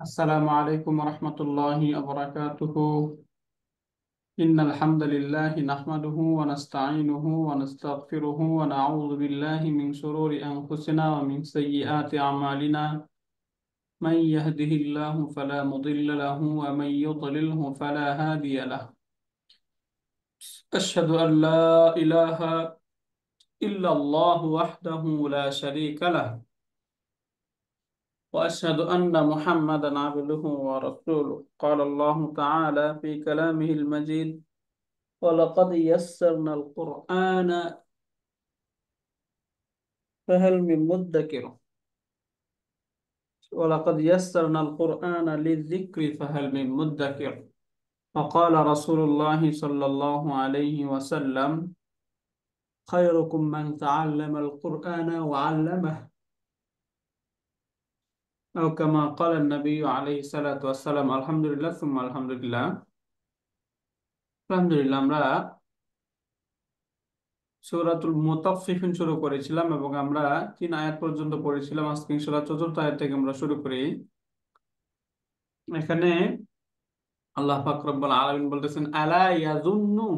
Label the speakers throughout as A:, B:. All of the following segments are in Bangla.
A: السلام عليكم ورحمة الله وبركاته. إن الحمد لله نحمده ونستعينه ونستغفره ونعوذ بالله من شرور أنفسنا ومن سيئات أعمالنا. من يهده الله فلا مضل له ومن يضلله فلا هادي له. أشهد أن لا إله إلا الله وحده لا شريك له، وأشهد أن محمدا عبده ورسوله. قال الله تعالى في كلامه المجيد: ولقد يسرنا القرآن فهل من مدكر. ولقد يسرنا القرآن للذكر فهل من مدكر. وقال رسول الله صلى الله عليه وسلم: خيركم من تعلم القرآن وعلمه، أو كما قال النبي عليه الصلاة والسلام. الحمد لله ثم الحمد لله। আলহামদুলিল্লাহ, আমরা সূরাতুল মুতাফফিফিন শুরু করেছিলাম এবং আমরা 3 আয়াত পর্যন্ত পড়েছিলাম। আজকে ইনশাআল্লাহ 4র্থ আয়াত থেকে আমরা শুরু করি। এখানে আল্লাহ পাক রব্বুল আলামিন বলতেছেন, আলা ইয়াযুন্নু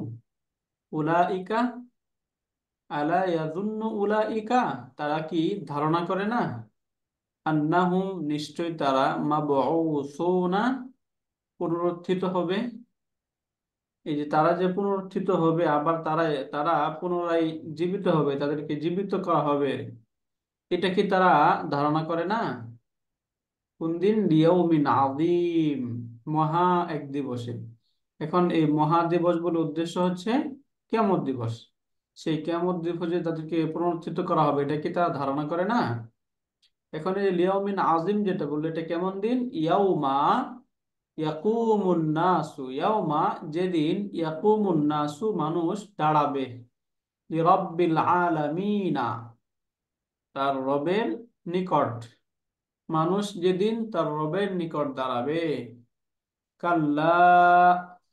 A: উলাইকা, আলা ইয়াযুন্নু উলাইকা, তারা কি ধারণা করে না, আন্নাহুম, নিশ্চয় তারা, মাবউসুনা, পুনরুত্থিত হবে। এই যে তারা যে পুনরুত্থিত হবে, আবার তারা তারা পুনরায় জীবিত হবে, তাদেরকে জীবিত করা হবে, এটা কি তারা ধারণা করে না? কোন দিন? লিয়াউমিন আযীম, মহা এক দিবসে। এখন এই মহা দিবস বলে উদ্দেশ্য হচ্ছে কিয়ামত দিবস। সেই কিয়ামত দিবসে তাদেরকে পুনরুত্থিত করা হবে, এটা কি তারা ধারণা করে না? এখন এই লিয়াউমিন আযীম যেটা বললো, এটা কেমন দিন? ইয়াউমা ইয়াকুমুন নাসু, ইয়াউমা, যেদিন, ইয়াকুমুন নাসু, মানুষ দাঁড়াবে, লিরাব্বিল আলামিনা, তার রবের নিকট। মানুষ যেদিন তার রবের নিকট দাঁড়াবে। কাল্লা,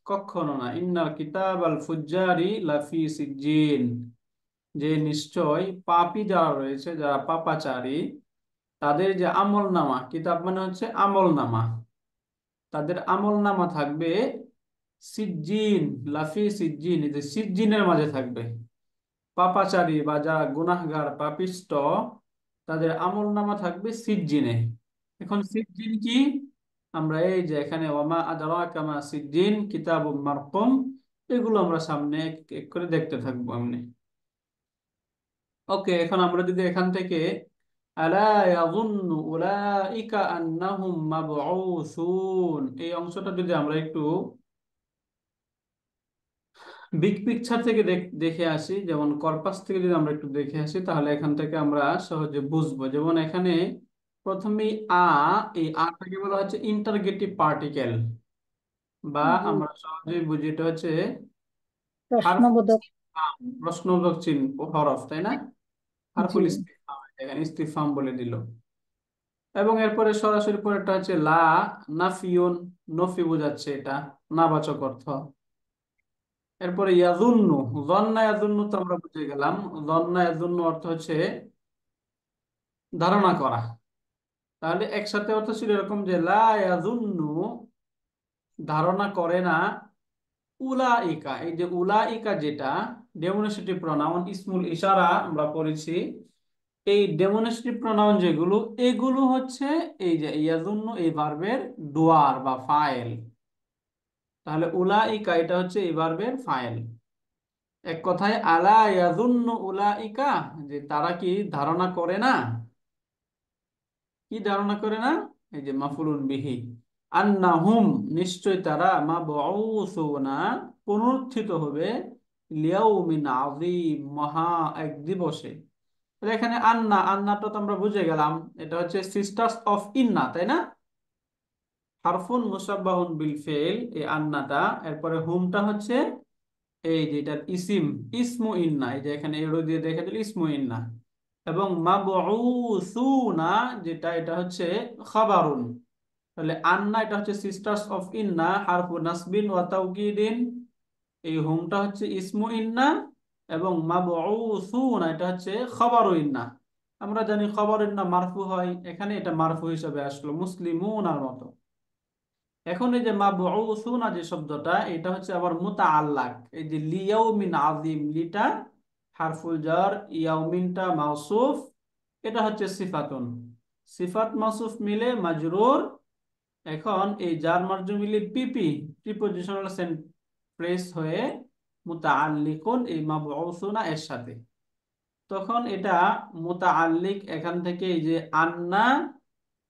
A: কখনো না, ইন্নাল কিতাবাল ফুজ্জারি লাফি সিজ্জিন, যে নিশ্চয় পাপী যারা রয়েছে, যারা পাপাচারী, তাদের যে আমল নামা, কিতাব মানে হচ্ছে আমল নামা, তাদের আমল নামা থাকবে সিজ্জিন, লাফি সিজ্জিন, এই যে সিজ্জিনের মাঝে থাকবে। পাপাচারী বা যারা গুনাহগার পাপিষ্ট, তাদের আমল নামা থাকবে সিজ্জিনে। এখন সিজ্জিন কি? আমরা এই যে এখানে ওয়ামা আদরাকা মা সিজ্জিন কিতাবুম মারকুম, এগুলো আমরা সামনে এক এক করে দেখতে থাকবো এমনি। ওকে, এখন আমরা যদি এখান থেকে আলা ইয়াযুন্নু উলাইকা আন্নাহুম মাবউসুন, এই অংশটা যদি আমরা একটু বিগ পিকচার থেকে দেখে আসি, যেমন কর্পাস থেকে যদি আমরা একটু দেখে আসি, তাহলে এখান থেকে আমরা সহজে বুঝবো। যেমন এখানে প্রথমেই এই আটাকে বলা হচ্ছে ইন্টারগেটিভ পার্টিকেল, বা
B: জি।
A: আমরা সহজেই বুঝি এটা হচ্ছে হারফুল
B: প্রশ্নবোধক।
A: ইসতিফহাম, প্রশ্নবোধক চিহ্ন, হরফ, তাই না?
B: জি।
A: হারফুল ইসতিফহাম, এখানে ইসতিফহাম বলে দিল। এবং এরপরে সরাসরি পরেরটা হচ্ছে লা নাফিউন, নফি বোঝাচ্ছে, এটা নাবাচক অর্থ। এরপরে ইয়াজুন্নু, যন্না ইয়াজুন্নু তো আমরা বুঝে গেলাম। যন্না ইয়াজুন্নু অর্থ হচ্ছে ধারণা করা। তাহলে একসাথে অর্থ ছিল এরকম যে লা ইয়াজুন্নু, ধারণা করে না, উলাইকা, এই যে উলাইকা যেটা ডেমনস্ট্রেটিভ প্রনাউন, ইসমুল ইশারা আমরা পড়েছি। এই ডেমনস্ট্রেটিভ প্রনাউন যেগুলো, এগুলো হচ্ছে এই যে ইয়াজুন্নু এই ভার্বের ডুয়ার বা ফাইল। তাহলে উলাইকা এটা হচ্ছে এই ভার্বের ফাইল। এক কথায় আলা ইয়াজুন্নু উলাইকা, যে তারা কি ধারণা করে না, কি ধারণা করে না, এই যে মাফুলুন বিহি, আন্নাহুম, নিশ্চয় তারা, মাবউসুনা, পুনরুত্থিত হবে, লিয়াউমিন আযীম, মহা এক দিবসে। তাহলে এখানে আন্না, আন্নাটা তো আমরা বুঝে গেলাম, এটা হচ্ছে সিস্টার্স অফ ইন্না, তাই না? হারফুন মুসাব্বাহুন বিল ফেল, এই আন্নাটা। এরপরে হুমটা হচ্ছে এই যে এটার ইসিম, ইসমু ইন্না, এই যে এখানে এরো দিয়ে দেখে দিল ইসমু ইন্না। এবং মাবউসুনা যেটা, এটা হচ্ছে খাবারুন। তাহলে আন্না এটা হচ্ছে সিস্টার্স অফ ইন্না, হারফু নাসবিন ওয়া তাওকিদিন। এই হুমটা হচ্ছে ইসমু ইন্না, এবং মাবউসুনা এটা হচ্ছে খাবারু ইন্না। আমরা জানি খবরের না মারফু হয়, এখানে এটা মারফু হিসেবে আসলো মুসলিমুনার মতো। এখন এই যে মাবউসুনা যে শব্দটা, এটা হচ্ছে আবার মুতাআল্লাক। এই যে লিয়াউমিন আযীম, লিটা হারফুল জার, ইয়াউমিনটা মাউসুফ, এটা হচ্ছে সিফাতুন। সিফাত মাউসুফ মিলে মাজরুর। এখন এই জার মারজু মিলে পিপি, প্রিপজিশনাল ফ্রেজ হয়ে মুতাআল্লিকুন এই মাবউসুনা এর সাথে। তখন এটা মুতাআল্লিক, এখান থেকে এই যে আন্না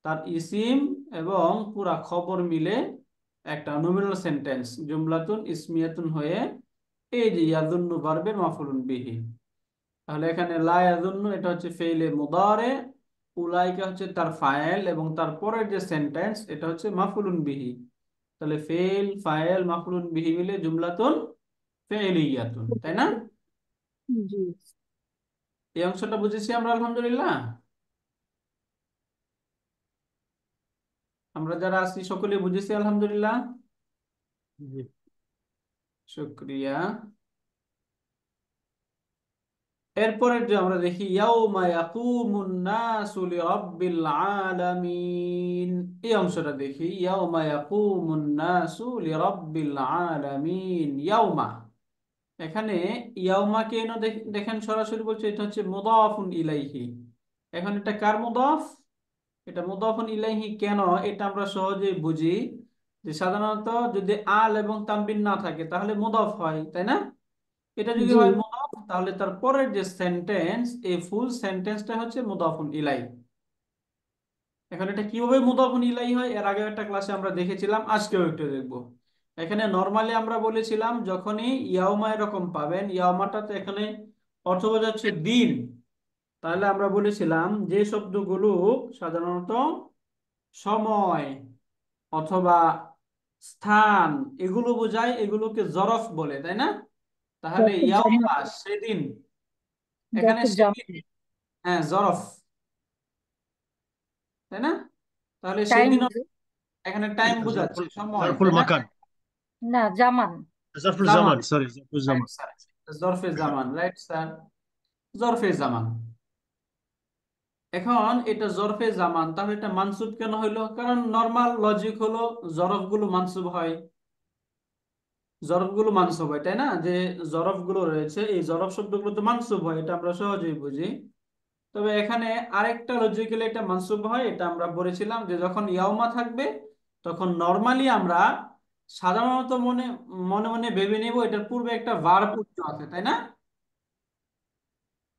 A: তার ইসিম এবং পুরা খবর মিলে একটা নমিনাল সেন্টেন্স জুমলাতুন ইসমিয়াতুন হয়ে এই যে ইয়াদুন্নু ভার্বের মাফউলুন বিহি। তাহলে এখানে লা ইয়াদুন্নু এটা হচ্ছে ফেইলে মুদারে, উলাইকা হচ্ছে তার ফাইল, এবং তার পরের যে সেন্টেন্স এটা হচ্ছে মাফউলুন বিহি। তাহলে ফেইল ফাইল মাফউলুন বিহি মিলে জুমলাতুন ফেইলিয়াতুন, তাই না?
B: জি।
A: এই অংশটা বুঝেছি আমরা আলহামদুলিল্লাহ। আমরা যারা আছি সকলে বুঝেছি আলহামদুলিল্লাহ।
C: জি।
A: শুক্রিয়া। এরপরে যে আমরা দেখি ইয়াউমা ইয়াকুমুন নাসু লিরাব্বিল আলামিন, এই অংশটা দেখি। ইয়াউমা ইয়াকুমুন নাসু লিরাব্বিল আলামিন, ইয়াউমা। এখানে ইয়াউমা কেন দেখেন সরাসরি বলছে এটা হচ্ছে মুদাফুন ইলাইহি। এখন এটা কার মুদাফ? এটা মুদাফুন ইলাইহি কেন, এটা আমরা সহজেই বুঝি যে সাধারণত যদি আল এবং তানবিন না থাকে তাহলে মুদাফ হয়, তাই না? এটা যদি
B: জি।
A: হয় মুদাফ, তাহলে তার পরের যে সেন্টেন্স, এই ফুল সেন্টেন্সটা হচ্ছে মুদাফুন ইলাই। এখন এটা কিভাবে মুদাফুন ইলাই হয় এর আগে একটা ক্লাসে আমরা দেখেছিলাম, আজকেও একটু দেখব। এখানে নরমালি আমরা বলেছিলাম যখনই ইয়াউমা এরকম পাবেন, ইয়াউমাটাতে এখানে অর্থ বোঝাচ্ছে দিন। তাহলে আমরা বলেছিলাম যে শব্দগুলো সাধারণত সময় অথবা স্থান এগুলো বোঝায়, এগুলোকে জরফ বলে, তাই না? তাহলে
B: জরফের জামা।
A: ইয়াউমা সেদিন, এখানে
B: জরফের জামা।
A: সেদিন, হ্যাঁ জরফ, তাই না? তাহলে
B: টাইম।
A: সেদিন এখানে টাইম বোঝাচ্ছে,
C: জারফুল
A: সময়,
C: জারফুল
A: তাই না?
C: মাকান,
B: না, জামান।
C: জারফুল
A: জামান,
C: জামান, সরি জারফুল
A: রাইট
C: জামান।
A: স্যার, জরফে জামান, রাইট স্যার, জরফে জামান। এখন এটা জরফে জামান, তাহলে এটা মানসুব কেন হইলো? কারণ নর্মাল লজিক হলো জরফগুলো মানসুব হয়, জরফগুলো মানসুব হয়, তাই না? যে জরফগুলো রয়েছে এই জরফ শব্দগুলো তো মানসুব হয়, এটা আমরা সহজেই বুঝি। তবে এখানে আরেকটা লজিক্যালি এটা মানসুব হয়, এটা আমরা বলেছিলাম যে যখন ইয়াউমা থাকবে তখন নর্মালি আমরা সাধারণত মনে মনে মনে ভেবে নেব এটার পূর্বে একটা ভার্ব উজ্জ আছে, তাই না?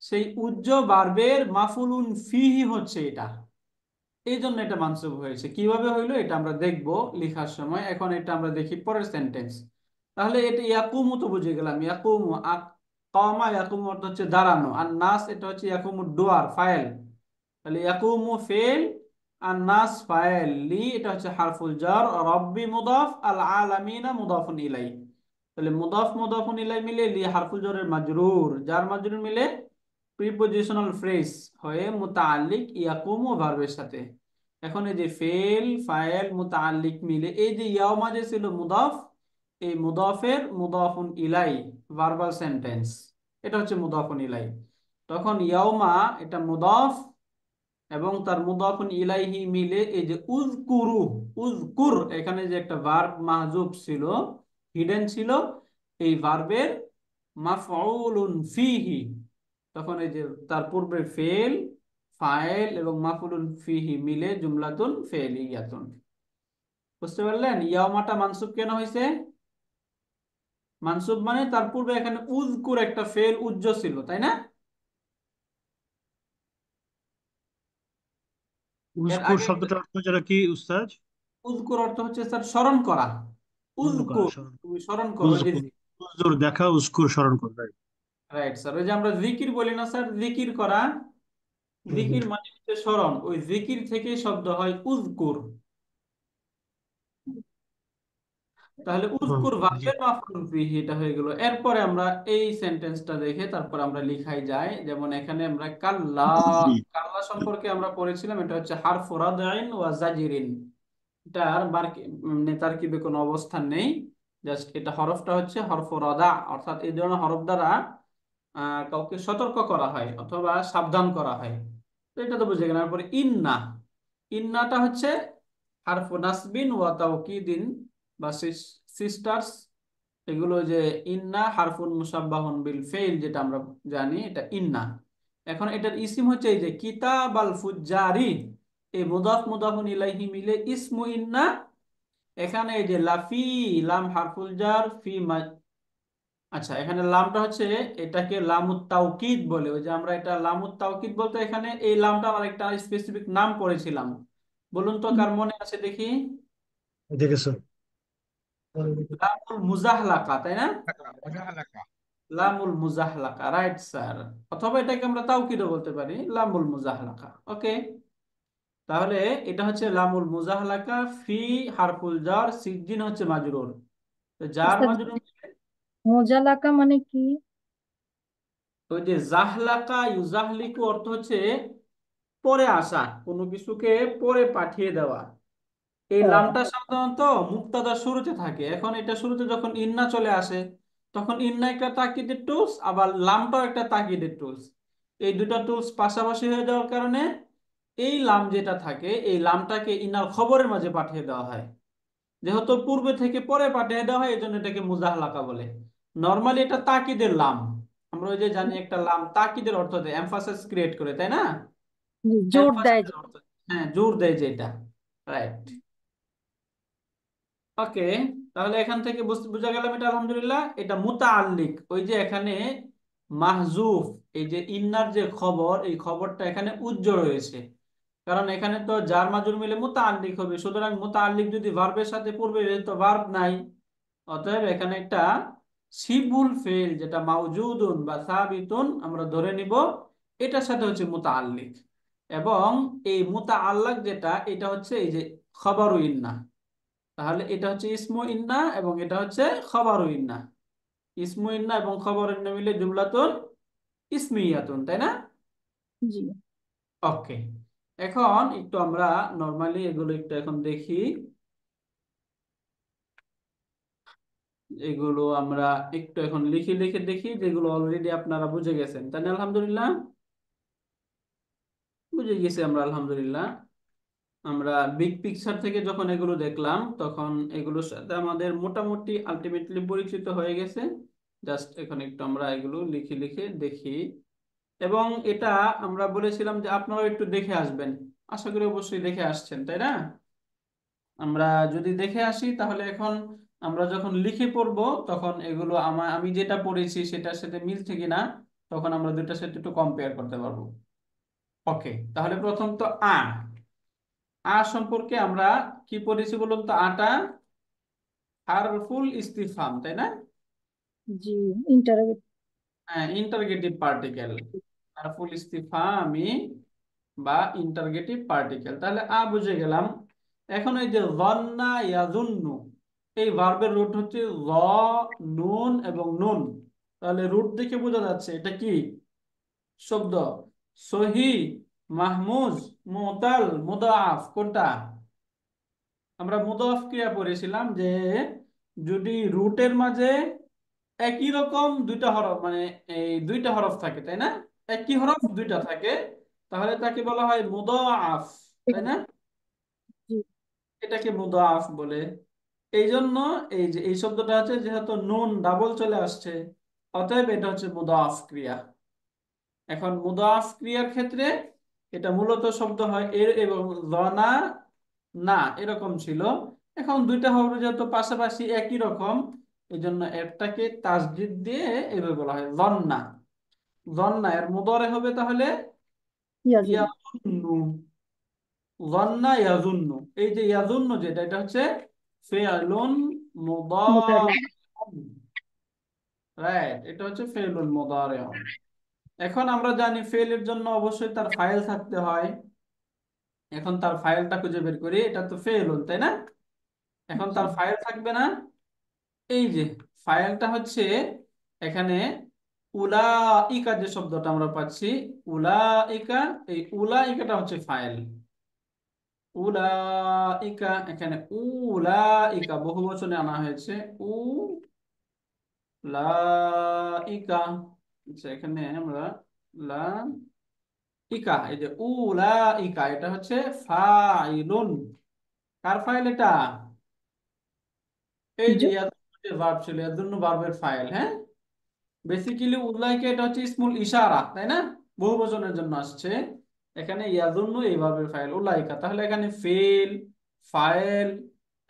A: সেই উজ্জ ভার্বের মাফুলুন ফিহি হচ্ছে এটা, এই জন্য এটা মানসুব হয়েছে। কিভাবে হইলো এটা আমরা দেখব লেখার সময়। এখন এটা আমরা দেখি পরের সেন্টেন্স। তাহলে এটা ইয়াকুমু তো বুঝে গেলাম, ইয়াকুমু কামা, ইয়াকুমু অর্থ হচ্ছে দাঁড়ানো, আর নাস এটা হচ্ছে ইয়াকুমু ডুয়ার ফাইল। তাহলে ইয়াকুমু ফেল আর নাস ফাইল, লি এটা হচ্ছে হারফুল জার, রব্বি মুদাফ, আল আলামিনা মুদাফুন ইলাই। তাহলে মুদাফ মুদাফুন ইলাই মিলে লি হারফুল জারের মাজরুর, যার মাজরুর মিলে প্রিপজিশনাল ফ্রেজ হয়ে মুতাআল্লিক ইয়াকুমু ভার্বের সাথে। এখন এই যে ফেল ফাইল মুতাআল্লিক মিলে এই যে ইয়াউমা যে ছিল মুদাফ, এই মুদাফের মুদাফুন ইলাই ভার্বাল সেন্টেন্স, এটা হচ্ছে মুদাফুন ইলাই। তখন ইয়াউমা এটা মুদাফ এবং তার মুদাফুন ইলাইহি মিলে এই যে উযকুরু, উযকুর, এখানে যে একটা ভার্ব মাহযুব ছিল, হিডেন ছিল, এই ভার্বের মাফউলুন ফিহি। তখন এই যে তার পূর্বে ফেল ফাইল এবং মাফউলুন ফিহি মিলে জুমলাতুন ফেলিয়াতুন। বুঝতে পারলেন ইয়ামাটা মানসুব কেন হয়েছে? মানসুব মানে তার পূর্বে এখানে উযকুর একটা ফেল উজ্জ ছিল, তাই না? এর
C: উস্কুর
A: আগে
C: শব্দটার অর্থ যেটা কি উস্তাদ?
A: উযকুর অর্থ হচ্ছে স্যার স্মরণ করা।
C: স্মরণ করা,
A: উযকুর,
C: স্মরণ করা।
A: তুমি স্মরণ করো, ওই যে
C: উজকুর, উজুর দেখা, উস্কুর স্মরণ করা, right?
A: রাইট স্যার, ওই যে আমরা জিকির বলি না স্যার, জিকির করা,
C: হুম, হুম।
A: জিকির মানে হচ্ছে স্মরণ, ওই জিকির থেকে শব্দ হয় উযকুর। তাহলে
C: হুম,
A: উযকুর
C: জি।
A: ভার্বের মাফউল বিহি এটা হয়ে গেল। এরপরে আমরা এই সেন্টেন্সটা দেখে তারপর আমরা লিখাই যায়। যেমন এখানে আমরা কাল্লা, কাল্লা সম্পর্কে আমরা পড়েছিলাম, এটা হচ্ছে হারফু রাদঈন ওয়া জাজিরিন। এটার তারকিবে কোনো অবস্থান নেই, জাস্ট এটা হরফটা হচ্ছে হরফু রাদা, অর্থাৎ এই ধরনের হরফ দ্বারা কাউকে সতর্ক করা হয় অথবা সাবধান করা হয়। এটা তো বুঝে গেলাম। তারপরে ইন্না, ইন্নাটা হচ্ছে হারফু নাসবিন ওয়া তাওকিদিন বা সিস্টার্স, এগুলো যে ইন্না হারফুন মুসাব্বাহুন বিল ফেইল, যেটা আমরা জানি এটা ইন্না। এখন এটার ইসিম হচ্ছে এই যে কিতাব আল ফুজ্জারি, এই মুদাফ মুদাফুন ইলাইহি মিলে ইসমু ইন্না। এখানে এই যে লাফি, লাম হারফুল জার, ফি আচ্ছা, এখানে লামটা হচ্ছে, এটাকে লামুত তাওকিদ বলে। ওই যে আমরা এটা লামুত তাওকিদ বলতে এখানে এই লামটা আমার একটা স্পেসিফিক নাম পড়েছিলাম। বলুন তো
B: হুম,
A: কার মনে আছে দেখি।
C: দেখেছো?
A: লামুল মুজাহলাকা, তাই না?
D: মুজাহালাকা।
A: লামুল মুজাহলাকা, রাইট স্যার। অথবা এটাকে আমরা তাওকিদও বলতে পারি, লামুল মুজাহলাকা। ওকে, তাহলে এটা হচ্ছে লামুল মুজাহলাকা, ফি হারফুল জার, সিজ্জিন হচ্ছে মাজরুর। তো জার
B: আচ্ছা,
A: মাজরুর,
B: মোজালাকা মানে কি?
A: ওই যে জাহলাকা ইউজাহলিকু অর্থ হচ্ছে পরে আসা, কোনো কিছুকে পরে পাঠিয়ে দেওয়া। এই
B: ও,
A: লামটা সাধারণত মুক্তাদার শুরুতে থাকে। এখন এটা শুরুতে যখন ইন্না চলে আসে, তখন ইন্না একটা তাকিদের টুলস, আবার লামটাও একটা তাকিদের টুলস। এই দুটা টুলস পাশাপাশি হয়ে যাওয়ার কারণে এই লাম যেটা থাকে, এই লামটাকে ইন্নার খবরের মাঝে পাঠিয়ে দেওয়া হয়। যেহেতু পূর্বে থেকে পরে পাঠিয়ে দেওয়া হয়, এই জন্য এটাকে মুজাহলাকা বলে। নর্মালি এটা তাকিদের লাম। আমরা ওই যে জানি একটা লাম তাকিদের অর্থ দেয়, এমফাসিস ক্রিয়েট করে, তাই না?
B: জোর দেয় যে।
A: এমফাসিসের অর্থ, হ্যাঁ, জোর দেয় যেটা, রাইট। ওকে, তাহলে এখান থেকে বোঝা গেলাম এটা আলহামদুলিল্লাহ এটা মুতাআল্লিক। ওই যে এখানে মাহজুফ, এই যে ইন্নার যে খবর, এই খবরটা এখানে উজ্জ্বল রয়েছে, কারণ এখানে তো জার মাজরুর মিলে মুতাআল্লিক হবে। সুতরাং মুতাআল্লিক যদি ভার্বের সাথে, পূর্বে তো ভার্ব নাই, অতএব এখানে একটা শিবুল ফেল যেটা মাউজুদুন বা সাবিতুন আমরা ধরে নিব, এটার সাথে হচ্ছে মুতাআল্লিক। এবং এই মুতাআল্লাক যেটা, এটা হচ্ছে এই যে খবরু ইন্না। তাহলে এটা হচ্ছে ইসমু ইন্না এবং এটা হচ্ছে খবরু ইন্না। ইসমু ইন্না এবং খবর ইন্না মিলে জুমলাতুন ইসমিয়াতুন, তাই না?
B: জি।
A: ওকে, এখন একটু আমরা নরমালি এগুলো একটু এখন দেখি। এগুলো আমরা একটু এখন লিখে লিখে দেখি, যেগুলো অলরেডি আপনারা বুঝে গেছেন, তাই না? আলহামদুলিল্লাহ বুঝে গেছি আমরা, আলহামদুলিল্লাহ। আমরা বিগ পিকচার থেকে যখন এগুলো দেখলাম, তখন এগুলোর সাথে আমাদের মোটামুটি আলটিমেটলি পরিচিত হয়ে গেছে। জাস্ট এখন একটু আমরা এগুলো লিখে লিখে দেখি। এবং এটা আমরা বলেছিলাম যে আপনারাও একটু দেখে আসবেন। আশা করি অবশ্যই দেখে আসছেন, তাই না? আমরা যদি দেখে আসি, তাহলে এখন আমরা যখন লিখে পড়বো, তখন এগুলো আমি যেটা পড়েছি সেটার সাথে মিলছে কিনা, তখন আমরা দুটার সাথে একটু কম্পেয়ার করতে পারবো। ওকে, তাহলে প্রথম তো আ সম্পর্কে আমরা কি পড়েছি বলুন তো? আটা হারফুল ইস্তিফহাম, তাই না?
B: জি, ইন্টারভিউ।
A: হ্যাঁ, ইন্টারগেটিভ পার্টিকেল, হারফুল ইস্তিফহামি বা ইন্টারগেটিভ পার্টিকেল। তাহলে বুঝে গেলাম। এখন এই যে যন্না ইয়াজুন্নু, এই ভার্বের রুট হচ্ছে য, নুন এবং নুন। তাহলে রুট দেখে বোঝা যাচ্ছে এটা কি শব্দ? সহি, মাহমুজ, মুতাল, মুদাফ, কোনটা? আমরা মুদাফ ক্রিয়া পড়েছিলাম যে যদি রুটের মাঝে একই রকম দুইটা হরফ, মানে এই দুইটা হরফ থাকে, তাই না? একই হরফ দুইটা থাকে, তাহলে তাকে বলা হয় মুদাআফ, তাই না?
B: জি।
A: এটাকে মুদাআফ বলে। এই জন্য এই যে এই শব্দটা হচ্ছে, যেহেতু নুন ডাবল চলে আসছে, অতএব এটা হচ্ছে মুদাআফ ক্রিয়া। এখন মুদাআফ ক্রিয়ার ক্ষেত্রে এটা মূলত শব্দ হয় এর এবং লনা, না এরকম ছিল। এখন দুইটা হরফ যেহেতু পাশাপাশি একই রকম, এই জন্য একটাকে তাসদিদ দিয়ে এভাবে বলা হয় লন্না। লন্না এর মুদারে হবে তাহলে
B: ইয়াজুন।
A: ইয়াজুন্নু। লন্না ইয়াজুন্নু, এই যে ইয়াজুন্নু যেটা, এটা হচ্ছে ফিআলুন
B: মোতালে।
A: মুদারিউন, রাইট? এটা হচ্ছে ফিআলুন মুদারিউন। এখন আমরা জানি ফেলের জন্য অবশ্যই তার ফাইল থাকতে হয়। এখন তার ফাইলটা খুঁজে বের করি, এটা তো ফেলুন, তাই না? এখন
B: জি।
A: তার ফাইল থাকবে না। এই যে ফাইলটা হচ্ছে এখানে উলাইকা, যে শব্দটা আমরা পাচ্ছি উলাইকা, এই উলাইকাটা হচ্ছে ফাইল। উলাইকা, এখানে উলাইকা বহু বচনে আনা হয়েছে, উলাইকা। আচ্ছা, এখানে আমরা লা ইকা, এই যে উলা ইকা, এটা হচ্ছে ফাইলুন। কার ফাইল এটা? এই যে
B: জু
A: ইয়াদুন্নু যে ভার্ব ছিল, ইয়াদুন্নু ভার্বের ফাইল। হ্যাঁ, বেসিক্যালি উল্লাইকা এটা হচ্ছে ইসমুল ইশারা, তাই না? বহুবচনের জন্য আসছে। এখানে ইয়াদুন্নু এই ভার্বের ফাইল উল্লাইকা, তাহলে এখানে ফেল, ফাইল,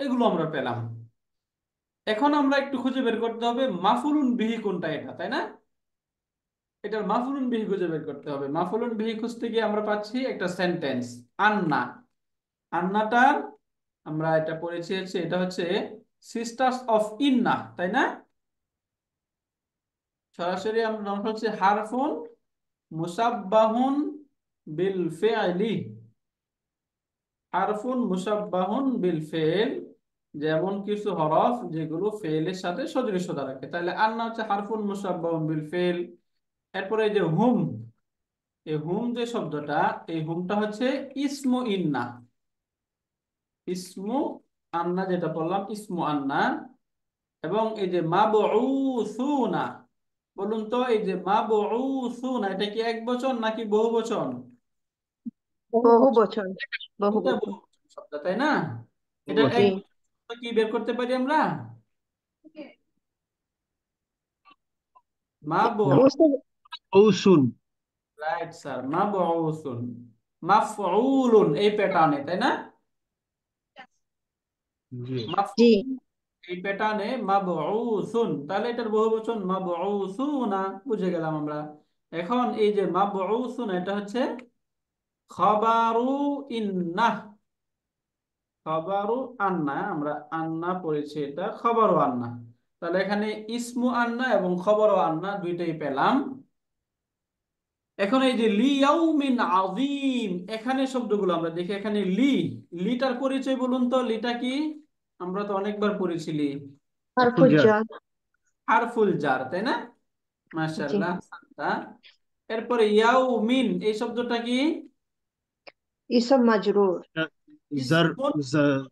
A: এগুলো আমরা পেলাম। এখন আমরা একটু খুঁজে বের করতে হবে মাফুলুন বিহি কোনটা, এটা তাই না? এটার মাফুলুন বিহি খুঁজে বের করতে হবে। মাফুলুন বিহি খুঁজতে গিয়ে আমরা পাচ্ছি একটা সেন্টেন্স, আন্না। আন্নাটার আমরা এটা পড়েছি হচ্ছে, এটা হচ্ছে সিস্টার্স অফ ইন্না, তাই না? সরাসরি আমরা নাম হচ্ছে হারফুন মুসাব্বাহুন বিল ফিআলি। হারফুন মুসাব্বাহুন বিল ফেল, যেমন কিছু হরফ যেগুলো ফেলের সাথে সদৃশতা রাখে, তাহলে আন্না হচ্ছে হারফুন মুসাব্বাহুন বিল ফেল। এরপরে এই যে হুম, এই হুম যে শব্দটা, এই হুমটা হচ্ছে ইসমু ইন্না। ইসমু আন্না যেটা বললাম, ইসমু আন্না। এবং এই যে মাবউসুনা, বলুন তো এই যে মাবউসুনা এটা কি এক বচন নাকি বহু বচন?
B: বহু
D: বহু
B: বছর।
D: বচন। বহু
A: এটা
D: বচন।
A: বহু বচন শব্দ, তাই না? এটার
D: জি।
A: এক বচন শব্দ কি বের করতে পারি আমরা? মাবউ,
D: বুঝতে
C: মৌসুন।
A: Right sir, মাবউসুন। মাফউলুন এই প্যাটার্নে, তাই না?
C: জি।
D: জি।
A: এই প্যাটার্নে মাবউসুন, তাহলে এটার বহুবচন মাবউসুনা, বুঝে গেলাম আমরা। এখন এই যে মাবউসুন এটা হচ্ছে খাবারু ইন্নাহ। খাবারু আন্না, আমরা আন্না পড়েছি, এটা খাবারু আন্না। তাহলে এখানে ইসমু আন্না এবং খবরু আন্না দুইটাই পেলাম। এখন এই যে লিয়াউমিন আযীম, এখানে শব্দগুলো আমরা দেখি। এখানে লিটার পরিচয় বলুন তো, লিটা কি? আমরা তো অনেকবার পড়েছি লি।
C: হারফুল জার।
D: হারফুজ্জার।
A: হারফুল জার, তাই না?
D: জি।
A: মাশাআল্লাহ, সান্তা। এরপরে ইয়াউমিন এই শব্দটা কি?
D: ইসম মাজরুর।
C: জার।
A: ইসমুন,
C: জা-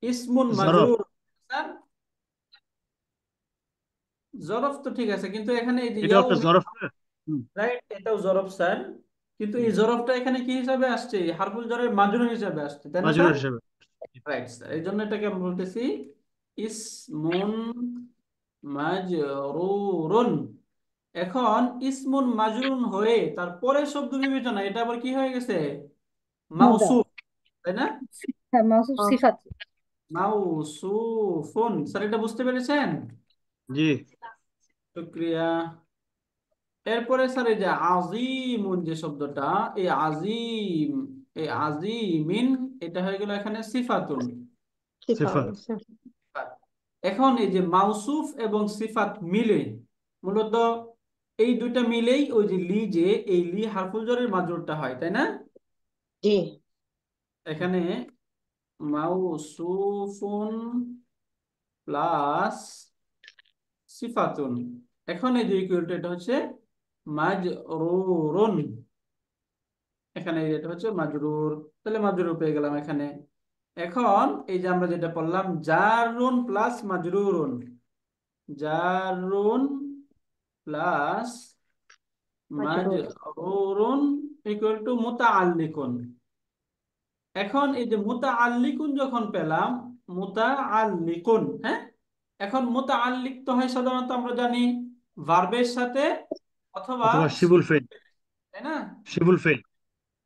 A: ইসমুন
C: জরফ।
A: মাজরুর। স্যার, জরফ তো ঠিক আছে, কিন্তু এখানে এই যে
C: এটা একটা
A: ইয়াউমিন,
C: জরফ না? হুম,
A: রাইট, এটাও জরফ স্যার। কিন্তু
C: হুম।
A: এই জরফটা এখানে কি হিসাবে আসছে? হারফুল জারের মাজরুর হিসাবে আসছে, তাই না
C: মাজরুর
A: স্যার?
C: হিসেবে।
A: রাইট স্যার, এই জন্য এটাকে আমরা বলতেছি ইসমুন মাজরুরুন। এখন ইসমুন মাজরুন হয়ে তারপরে শব্দ বিবেচনা, এটা আবার কি হয়ে গেছে?
B: মুদাফ।
A: মাউসুফ, তাই না?
B: হ্যাঁ, মাউসুফ
D: ও,
B: সিফাত।
A: মাউসুফুন, স্যার এটা বুঝতে পেরেছেন?
C: জি।
A: শুক্রিয়া। এরপরে স্যার এই যে আজিমুন যে শব্দটা, এই আজিম, এই আজিমিন, এটা হয়ে গেল এখানে সিফাতুন।
C: সিফাত।
D: সিফাত।
A: এখন এই যে মাউসুফ এবং সিফাত মিলে, মূলত এই দুইটা মিলেই ওই যে লি, যে এই লি হারফুল জরের মাজরুরটা হয়, তাই না?
D: জি।
A: এখানে মাউসুফুন প্লাস সিফাতুন, এখন এই যে ইকুয়ালটা এটা হচ্ছে মাজরুরুন। এখানে এটা হচ্ছে মাজরুর, তাহলে মাজরুর পেয়ে গেলাম এখানে। এখন এই যে আমরা যেটা বললাম জারুন প্লাস মাজরুরুন, জারুন প্লাস
D: মাজরুর।
A: মাজরুরুন ইকুয়াল টু মুতাআল্লিকুন। এখন এই যে মুতাআল্লিকুন যখন পেলাম, মুতাআল্লিকুন, হ্যাঁ, এখন মুতাআল্লিক তো হয় সাধারণত আমরা জানি ভার্বের সাথে অথবা
C: অথবা শিবুল
A: শিবুল
C: ফেল।
A: ফেল, তাই না?
C: শিবুল ফেল।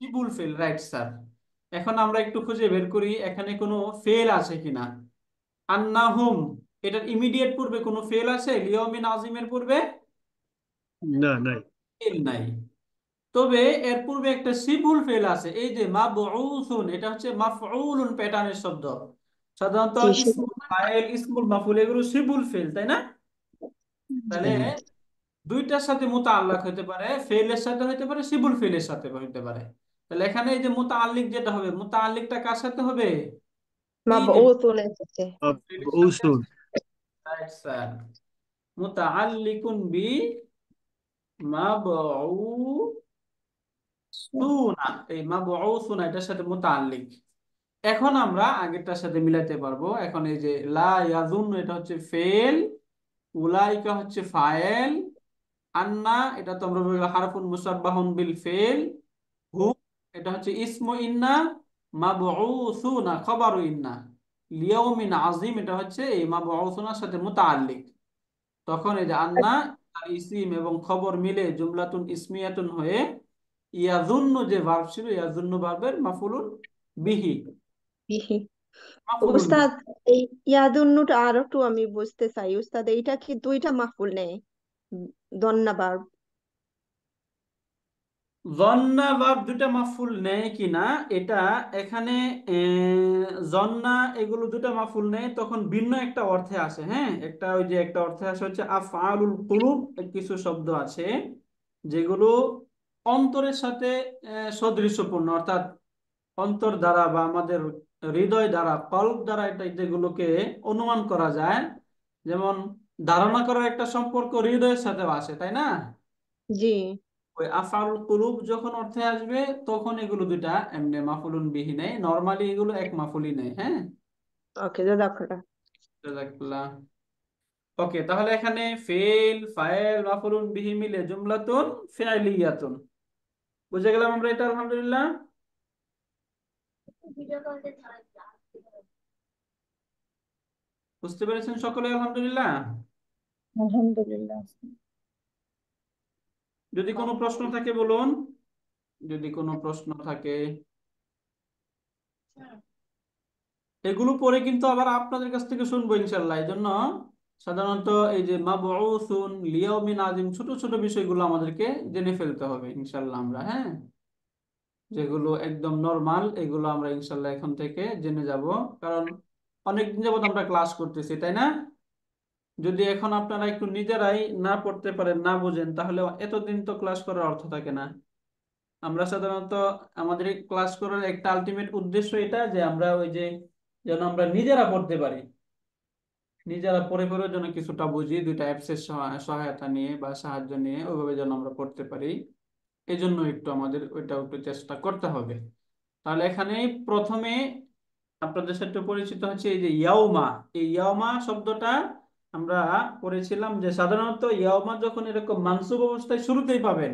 A: শিবুল fail, right sir. এখন আমরা একটু খুঁজে বের করি এখানে কোনো ফেল আছে কিনা। আন্নাহুম, এটার ইমিডিয়েট পূর্বে কোনো ফেল আছে? লিওমিন আজিমের পূর্বে
C: না, নাই।
A: ফেল নাই। তবে এর পূর্বে একটা শিবুল ফেল আছে, এই যে মাবউসুন, এটা হচ্ছে মাফউলুন প্যাটার্নের শব্দ। সাধারণত
D: জি।
A: ইসমুল ফাইল, ইসমুল মাফউল এগুলো শিবুল ফেল, তাই না? তাহলে
C: জি।
A: দুইটার সাথে মুতাআল্লাক হতে পারে, ফেলের সাথে হতে পারে, শিবুল ফেলের সাথে হতে পারে। তাহলে এখানে এই যে মুতাআল্লিক যেটা হবে, মুতাআল্লিকটা কার সাথে হবে? এই যে
D: মাবউসুনের সাথে।
A: ফেলের সাথে
C: মৌসুন।
A: আছে, রাইট স্যার। মুতাআল্লিকুন বি মাবউসুনা, এই মাবউসুনা এটার সাথে মুতাআল্লিক। এখন আমরা আগেরটার সাথে মিলাতে পারবো। এখন এই যে লা ইয়াজুন এটা হচ্ছে ফেল, উলাইকা হচ্ছে ফায়েল, আন্না এটা তো আমরা বলি হারফুন মুসাব্বাহুন বিল ফেল। হু এটা হচ্ছে ইসমু ইন্না, মাবউসুনা খবরু ইন্না, লিয়াউমিন আজিম এটা হচ্ছে এই মাবউসুনার সাথে মুতাআল্লিক। তখন এই যে আন্না আর ইসিম এবং খবর মিলে জুমলাতুন ইসমিয়াতুন হয়ে ইয়াজুন্নু যে ভার্ব ছিল ইয়াজুন্নু ভার্বের মাফুলুন বিহি।
D: বিহি।
A: মাফুলুন বিহি
D: উস্তাদ, এই ইয়াদুন্নুটা আর একটু আমি বুঝতে চাই উস্তাদ, এইটা কি দুইটা মাফুল নেই? দন্না বার।
A: জন্না ভার্ব দুটা মাফুল নেয় কিনা এটা এখানে জন্না এগুলো দুটা মাফুল নেয় তখন ভিন্ন একটা অর্থে আসে। হ্যাঁ, একটা ওই যে একটা অর্থে আসে হচ্ছে আফআলুল কুলুব, কিছু শব্দ আছে যেগুলো অন্তরের সাথে সদৃশ্যপূর্ণ, অর্থাৎ অন্তর দ্বারা বা আমাদের হৃদয় দ্বারা কল্ব দ্বারা এটা যেগুলোকে অনুমান করা যায়। যেমন ধারণা করার একটা সম্পর্ক হৃদয়ের সাথে আসে, তাই না?
D: জি।
A: ওই আফআলুল কুলুব যখন অর্থে আসবে তখন এগুলো দুইটা এমনি মাফুলুন বিহি নেই, নরমালি এগুলো এক মাফুলই নেই। হ্যাঁ,
D: ওকে, জাযাকাল্লাহ।
A: জাযাকাল্লাহ। ওকে, তাহলে এখানে ফেল ফাইল মাফুলুন বিহি মিলে জুমলাতুন ফিআলিয়াতুন। বুঝে গেলাম আমরা এটা, আলহামদুলিল্লাহ। বুঝতে পেরেছেন সকলে, আলহামদুলিল্লাহ।
B: আলহামদুলিল্লাহ।
A: যদি কোনো প্রশ্ন থাকে বলুন, যদি কোনো প্রশ্ন থাকে। এগুলো পরে কিন্তু আবার আপনাদের কাছ থেকে শুনবো ইনশাল্লাহ। এই জন্য সাধারণত এই যে মাবউসুন লিয়াউমিন আযীম ছোট ছোট বিষয়গুলো আমাদেরকে জেনে ফেলতে হবে ইনশাল্লাহ আমরা। হ্যাঁ, যেগুলো একদম নরমাল এগুলো আমরা ইনশাল্লাহ এখন থেকে জেনে যাব, কারণ অনেকদিন যাবত আমরা ক্লাস করতেছি, তাই না? যদি এখন আপনারা একটু নিজেরাই না পড়তে পারেন, না বুঝেন, তাহলে এতদিন তো ক্লাস করার অর্থ থাকে না। আমরা সাধারণত আমাদের ক্লাস করার একটা আলটিমেট উদ্দেশ্য এটা যে আমরা ওই যে যেন আমরা নিজেরা পড়তে পারি, নিজেরা পড়ে পড়ে যেন কিছুটা বুঝি, দুইটা অ্যাপসের সহায়তা নিয়ে বা সাহায্য নিয়ে ওইভাবে যেন আমরা পড়তে পারি। এই জন্য একটু আমাদের ওইটা একটু চেষ্টা করতে হবে। তাহলে এখানে প্রথমে আপনাদের সাথে পরিচিত হচ্ছে এই যে ইয়াউমা। এই ইয়াউমা শব্দটা আমরা পড়েছিলাম যে সাধারণত ইয়াউমা যখন এরকম মানসুব অবস্থায় শুরুতেই পাবেন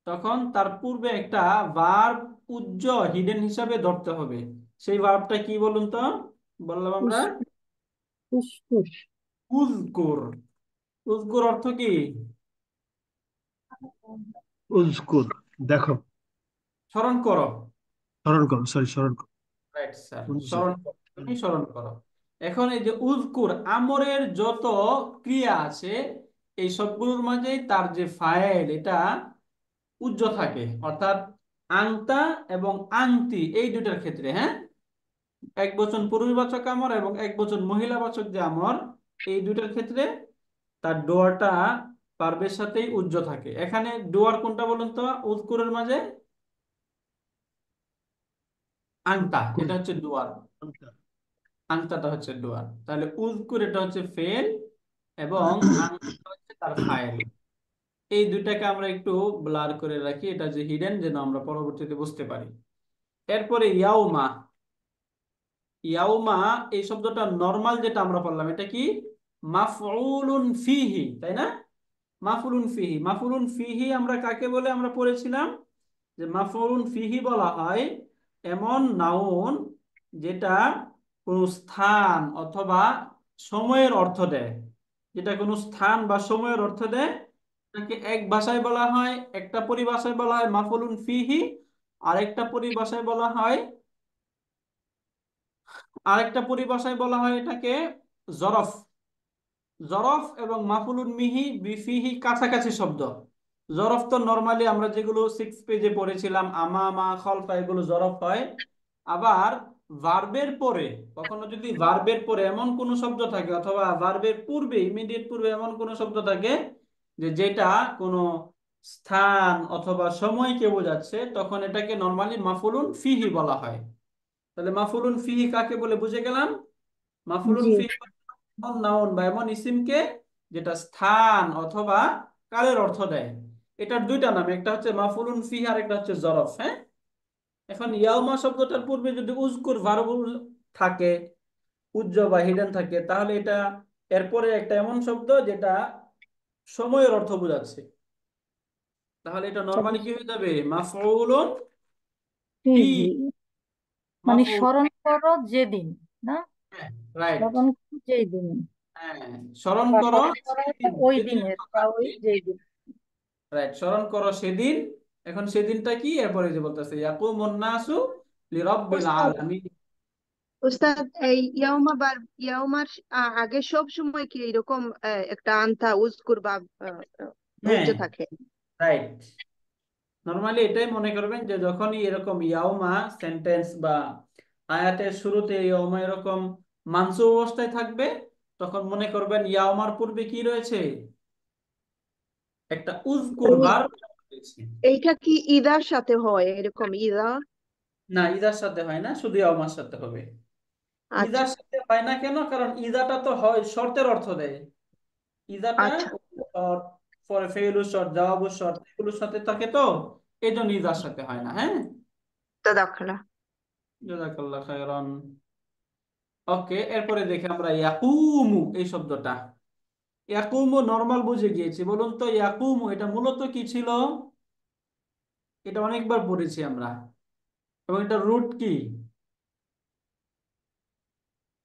A: তখন তার পূর্বে একটা ভার্ব উজ্জ হিডেন হিসাবে ধরতে হবে। সেই ভার্বটা কি বলুন তো? বললাম আমরা
B: ফুসফুস।
A: উজকুর। উজকুর অর্থ কি?
C: উজকুর, দেখো।
A: স্মরণ করো।
C: স্মরণ করো, সরি, স্মরণ করো।
A: রাইট স্যার,
C: উজ-
A: স্মরণ করো, তুমি স্মরণ করো। এখন এই যে উজকুর আমরের যত ক্রিয়া আছে এই সবগুলোর মাঝে তার যে ফাইল এটা উজ্জ থাকে, অর্থাৎ আংতা এবং আংতি এই দুটার ক্ষেত্রে। হ্যাঁ, এক বচন পুরুষবাচক আমর এবং এক বচন মহিলাবাচক যে আমর, এই দুটার ক্ষেত্রে তার ডোয়ারটা পার্বের সাথেই উজ্জ থাকে। এখানে ডোয়ার কোনটা বলুন তো উজকুরের মাঝে? আংতা,
C: কুর।
A: এটা হচ্ছে ডোয়ার। আংতাটা হচ্ছে ডোয়ার। তাহলে উজকুর এটা হচ্ছে ফেল এবং আংতা হচ্ছে তার ফাইল। এই দুইটাকে আমরা একটু ব্লার করে রাখি, এটা যে হিডেন, যেন আমরা পরবর্তীতে বুঝতে পারি। এরপরে ইয়াউমা। ইয়াউমা এই শব্দটা নরমাল যেটা আমরা পড়লাম এটা কি? মাফউলুন ফিহি, তাই না? মাফউলুন ফিহি। মাফউলুন ফিহি আমরা কাকে বলে আমরা পড়েছিলাম যে মাফউলুন ফিহি বলা হয় এমন নাউন যেটা কোনো স্থান অথবা সময়ের অর্থ দেয়। যেটা কোনো স্থান বা সময়ের অর্থ দেয় তাকে এক ভাষায় বলা হয়, একটা পরিভাষায় বলা হয় মাফউলুন ফিহি, আরেকটা পরিভাষায় বলা হয় এটাকে জরফ। জরফ এবং মাফুলুন মিহি বিফিহি কাছাকাছি শব্দ। জরফ তো নরমালি আমরা যেগুলো 6 পেজে পড়েছিলাম আমামা খলফা, এগুলো জরফ হয়। আবার ভার্বের পরে, কখনো যদি ভার্বের পরে এমন কোনো শব্দ থাকে অথবা ভার্বের পূর্বে ইমিডিয়েট পূর্বে এমন কোনো শব্দ থাকে যে যেটা কোনো স্থান অথবা সময়কে বোঝাচ্ছে, তখন এটাকে নরমালি মাফুলুন ফিহি বলা হয়। তাহলে মাফুলুন ফিহি কাকে বলে বুঝে গেলাম। মাফুলুন
B: জি।
A: ফিহি এমন নাউন বা এমন ইসিমকে যেটা স্থান অথবা কালের অর্থ দেয়। এটার দুইটা নাম, একটা হচ্ছে মাফুলুন ফিহি আর একটা হচ্ছে জরফ। হ্যাঁ, এখন ইয়াউমা শব্দটার পূর্বে যদি উজকুর ভার্বুল থাকে, উজ্জ বা হিডেন থাকে, তাহলে এটা এরপরে একটা এমন শব্দ যেটা সময়ের অর্থ বোঝাচ্ছে। তাহলে এটা নরমালি কি হয়ে যাবে? মাফউলুন ফি।
B: ফিহি, মানে
A: মাফউল,
B: স্মরণ করো যেদিন, না?
A: রাইট।
B: স্মরণ করো যেই দিন,
A: হ্যাঁ, স্মরণ
B: বা
A: করো
B: স্মরণ করা
A: সেদিন,
B: ওই
A: সেদিনের
B: দিনের
A: কথা
B: বা
A: আর
B: ওই
A: কি।
B: যেই দিন।
A: রাইট, স্মরণ করো সেদিন। এখন সেদিনটা কি? এরপরে যে বলতেছে ইয়াকুমুন নাসু লিরাব্বিল
D: উস্তাদ
A: আলামিন।
D: উস্তাদ এই ইয়াউমা বার ইয়াউমার আগে সব সময় কি এরকম একটা আনতা উজকুর বা
A: হ্যাঁ,
D: ধৈর্য থাকে?
A: রাইট। নরমালি এটাই মনে করবেন যে যখনই এরকম ইয়াউমা সেন্টেন্স বা আয়াতের শুরুতে ইয়াউমা এরকম মানসুব অবস্থায় থাকবে, তখন মনে করবেন ইয়াউমার পূর্বে কি রয়েছে? একটা উজকুর
D: উজ-
A: ভার্ব রয়েছে।
D: এইটা কি ইদার সাথে হয় এরকম ইদা?
A: না, ইদার সাথে হয় না, শুধু ইয়াউমার সাথে হবে।
D: আচ্ছা
A: ইদার সাথে হয় না কেন? কারণ ইদাটা তো হয় শর্তের অর্থ দেয়। ইদাটা
D: আচ্ছা।
A: শর্ত, পরে ফেইলু শর্ত, জবাবু শর্ত, এগুলোর সাথে থাকে তো, এই জন্য ইদার সাথে হয় না। হ্যাঁ,
D: তাদাখালা।
A: জাযাকাল্লাহ খায়রান। ওকে, এরপরে দেখি আমরা ইয়াকুমু এই শব্দটা। ইয়াকুমু নরমাল বুঝে গিয়েছি, বলুন তো ইয়াকুমু এটা মূলত কি ছিল? এটা অনেকবার পড়েছি আমরা, এবং এটা রুট কি?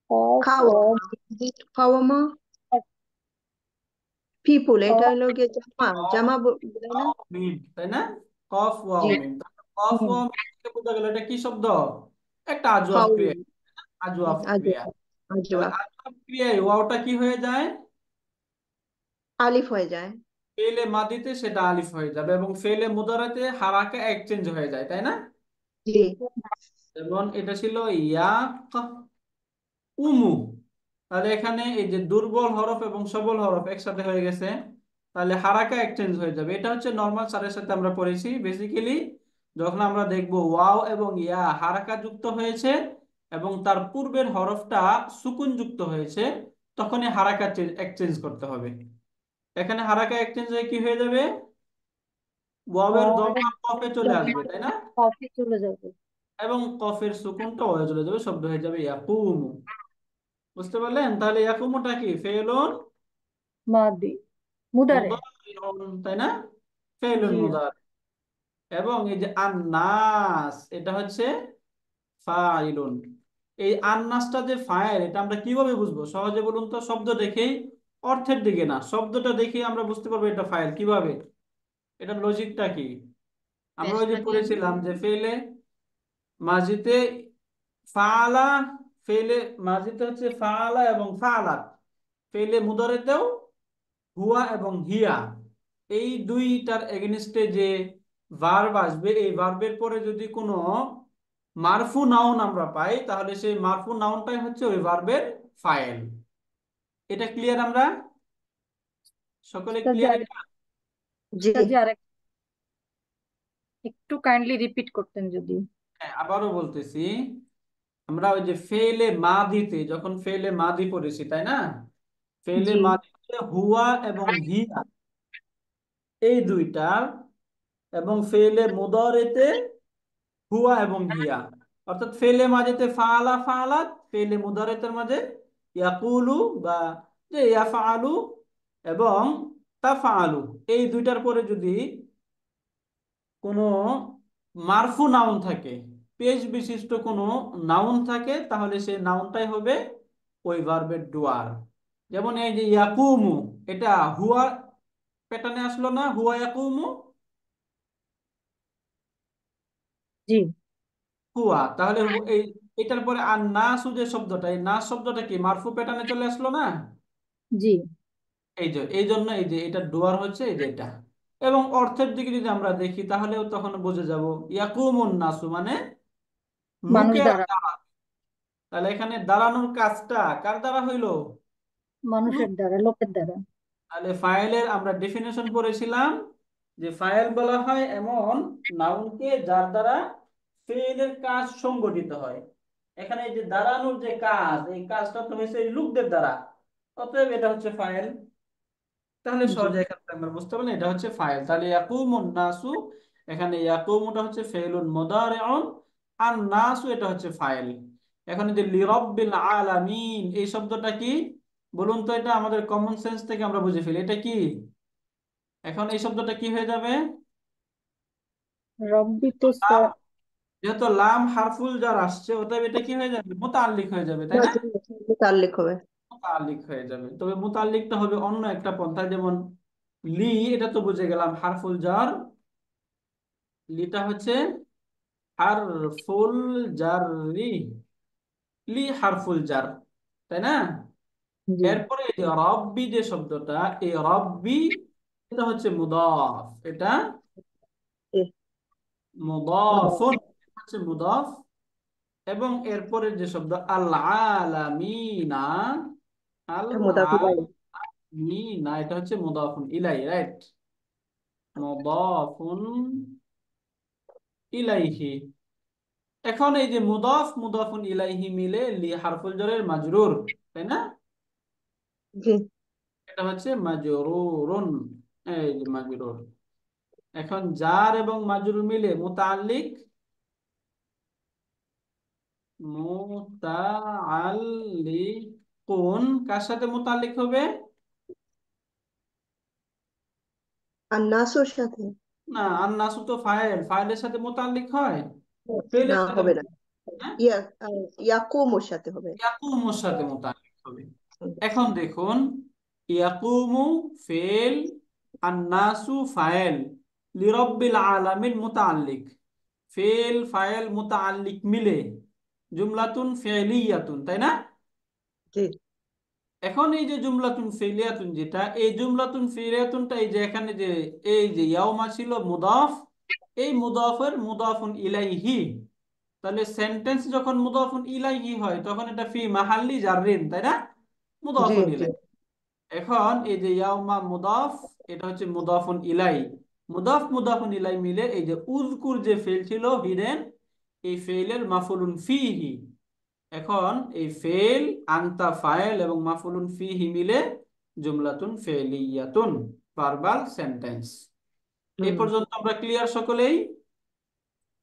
B: কফ
D: খাওয়া,
B: ওয়াও
D: খাওয়ামা, পিপুল, এটা
B: কফ
D: হলো গিয়ে জামা,
A: কফ
D: জামা বলে না?
A: ওয়াও মিম, তাই না? কফ ওয়াও
D: জি।
A: মিম, তাহলে কফ
B: মিম।
A: ওয়াও মিম থেকে বোঝা গেল এটা কি শব্দ? একটা আজওয়াব
D: খাওয়া,
A: ক্রিয়া। আজওয়াব ক্রিয়া।
D: আজওয়া,
A: তাহলে
D: আজওয়া।
A: আজওয়াব ক্রিয়ায় ওয়াওটা কি হয়ে যায়?
D: আলিফ হয়ে যায়।
A: ফেলে মাদিতে সেটা আলিফ হয়ে যাবে, এবং ফেলে মুদারাতে হারাকা এক্সচেঞ্জ হয়ে যায়, তাই না?
D: জি।
A: যেমন এটা ছিল ইয়াক উমু। তাহলে এখানে এই যে দুর্বল হরফ এবং সবল হরফ একসাথে হয়ে গেছে, তাহলে হারাকা এক্সচেঞ্জ হয়ে যাবে। এটা হচ্ছে নর্মাল সারের সাথে আমরা পড়েছি বেসিক্যালি। যখন আমরা দেখব ওয়াও এবং ইয়া হারাকা যুক্ত হয়েছে এবং তার পূর্বের হরফটা সুকুন যুক্ত হয়েছে, তখনই হারাকা এক্সচেঞ্জ করতে হবে। এখানে হারাকা এক্সচেঞ্জ হয়ে কি হয়ে যাবে? ওয়াওয়ের
B: ওয়াও
A: দম্মা কফে চলে আসবে, তাই না?
B: কফে চলে যাবে।
A: এবং কফের সুকুনটা ওয়ে চলে যাবে, শব্দ হয়ে যাবে ইয়াকুমু। বুঝতে পারলেন? তাহলে ইয়াকুমুটা কি? ফেলুন
B: মাদি, মুদারে।
A: মুদারিউন, তাই না? ফেলুন
B: জি।
A: মুদারি। এবং এই যে আন্নাস এটা হচ্ছে ফাইলুন। এই আন্নাসটা যে ফাইল, এটা আমরা কিভাবে বুঝবো সহজে বলুন তো? শব্দ দেখেই, অর্থের দিকে না, শব্দটা দেখেই আমরা বুঝতে পারবো এটা ফাইল কিভাবে। এটার লজিকটা কি? আমরা ওই যে পড়েছিলাম যে ফেলে মাজিতে ফাআলা, ফেলে মাজিতে হচ্ছে ফাআলা এবং ফাআলাত। ফেলে মুদারেতেও হুয়া এবং হিয়া, এই দুইটার এগেনস্টে যে ভার্ব আসবে, এই ভার্বের পরে যদি কোনো মারফু নাউন আমরা পাই, তাহলে সেই মারফু নাউনটাই হচ্ছে ওই ভার্বের ফাইল। এটা ক্লিয়ার? আমরা সকলে
B: উস্তাদ জি
A: ক্লিয়ার
B: আরেক
A: এটা?
D: জি।
B: উস্তাদ জি আরেক একটু কাইন্ডলি রিপিট করতেন যদি।
A: হ্যাঁ, আবারও বলতেছি। আমরা ওই যে ফেলে মাদিতে, যখন ফেলে মাদি পড়েছি, তাই না? ফেলে
B: জি।
A: মাদিতে হুয়া এবং হিয়া এই দুইটার, এবং ফেলে মুদারেতে হুয়া এবং হিয়া, অর্থাৎ ফেলে মাঝেতে ফাআলা ফাআলাত, ফেলে মুদারেতের মাঝে ইয়াকুলু বা যে ইয়াফআলু এবং তাফআলু, এই দুইটার পরে যদি কোনো মারফু নাউন থাকে, পেশ বিশিষ্ট কোনো নাউন থাকে, তাহলে সেই নাউনটাই হবে ওই ভার্বের ডুয়ার। যেমন এই যে ইয়াকুমু, এটা হুয়া প্যাটার্নে আসলো না? হুয়া ইয়াকুমু,
B: জি।
A: হুয়া। তাহলে এই এটার পরে আর নাসু যে শব্দটা, এই নাস শব্দটা কি মারফু প্যাটার্নে চলে আসলো না?
B: জি।
A: এই যে এই জন্য এই যে এটা ডুয়ার হচ্ছে এই যে এটা। এবং অর্থের দিকে যদি আমরা দেখি, তাহলেও তখন বুঝে যাব ইয়াকুমুন নাসু মানে
B: মানুষ
A: লোকেরা
B: দ্বারা,
A: দাঁড়াবে। তাহলে এখানে দাঁড়ানোর কাজটা কার দ্বারা হইলো?
B: মানুষের
A: লোক।
B: দ্বারা, লোকের দ্বারা।
A: তাহলে ফাইলের আমরা ডেফিনেশন পড়েছিলাম যে ফাইল বলা হয় এমন নাউনকে যার দ্বারা ফেলের কাজ সংগঠিত হয়। এখানে এই যে দাঁড়ানোর যে কাজ, এই কাজটা তো হয়েছে এই লোকদের দ্বারা, অতএব এটা হচ্ছে ফাইল। তাহলে
B: জি।
A: সহজে এখান থেকে আমরা বুঝতে পারলাম এটা হচ্ছে ফাইল। তাহলে ইয়াকুমুন নাসু, এখানে ইয়াকুমুটা হচ্ছে ফেলুন মুদারিউন, আর নাসু এটা হচ্ছে ফাইল। এখন এই যে লিরাব্বিল আলামিন এই শব্দটা কি বলুন তো? এটা আমাদের কমন সেন্স থেকে আমরা বুঝে ফেলি এটা কি। এখন এই শব্দটা কি হয়ে যাবে?
B: রব্বি তো
A: লাম, যেহেতু লাম হারফুল জার আসছে, অতএব এটা কি হয়ে যাবে, মুতাল্লিক হয়ে যাবে, তাই না?
D: মুতাল্লিক হবে।
A: মুতাল্লিক হয়ে যাবে, তবে মুতাল্লিকটা হবে অন্য একটা পন্থা, যেমন লি, এটা তো বুঝে গেলাম হারফুল জার। লিটা হচ্ছে হারফুল জাররি, লি হারফুল জার, তাই না?
B: জি
A: এরপরে এই যে রব্বি যে শব্দটা, এই রব্বি এটা হচ্ছে মুদাফ, এটা
D: এ,
A: মুদাফুন, এটা হচ্ছে মুদাফ। এবং এরপরে যে শব্দ আল আলামিনা, আল
D: এটা মুদাফ ইলাইহি।
A: আলামিনা, এটা হচ্ছে মুদাফুন ইলাই, রাইট? মুদাফুন ইলাইহি। এখন এই যে মুদাফ মুদাফুন ইলাইহি মিলে লি হারফুল জারের মাজরুর, তাই না?
D: জি
A: এটা হচ্ছে মাজরুরুন, এই যে মাজরুর। এখন জার এবং মাজরুর মিলে মুতাআল্লিক, মুতাআল্লিকুন কার সাথে মুতাআল্লিক হবে?
D: আর নাসুর সাথে।
A: না, আন্নাসু তো ফাইল, ফাইলের সাথে মুতাআল্লিক হয়,
D: না
A: ফেলের সাথে
D: হবে না,
A: হ্যাঁ,
D: ইয়া ইয়াকুমুর সাথে হবে।
A: ইয়াকুমুর সাথে মুতাআল্লিক হবে।
D: হুম,
A: এখন দেখুন, ইয়াকুমু ফেল, আন্নাসু ফাইল, লিরাব্বিল আলামিন মুতাআল্লিক, ফেল ফাইল মুতাআল্লিক মিলে জুমলাতুন ফি'লিয়াতুন, তাই না?
D: জি
A: এখন এই যে জুমলাতুন ফি'লিয়াতুন, যেটা এই জুমলাতুন ফি'লিয়াতুনটা, এই যে এখানে যে এই যে ইয়াউমা ছিল মুদাফ, এই মুদাফের মুদাফুন ইলাইহি, তাহলে সেন্টেন্স যখন মুদাফুন ইলাইহি হয় তখন এটা ফি মাহাল্লি জাররিন, তাই না?
D: জি
A: মুদাফুন
D: জি
A: ইলাইহি। এখন এই যে ইয়াউমা মুদাফ, এটা হচ্ছে মুদাফুন ইলাই, মুদাফ মুদাফুন ইলাই মিলে এই যে উযকুর যে ফেল ছিল হিডেন, এই ফেলের মাফুলুন ফিহি। এখন এই ফেল, আনতা ফাইল এবং মাফুলুন ফিহি মিলে জুমলাতুন ফেলিয়াতুন, ভার্বাল সেন্টেন্স। এই
D: হুম
A: পর্যন্ত আমরা ক্লিয়ার সকলেই?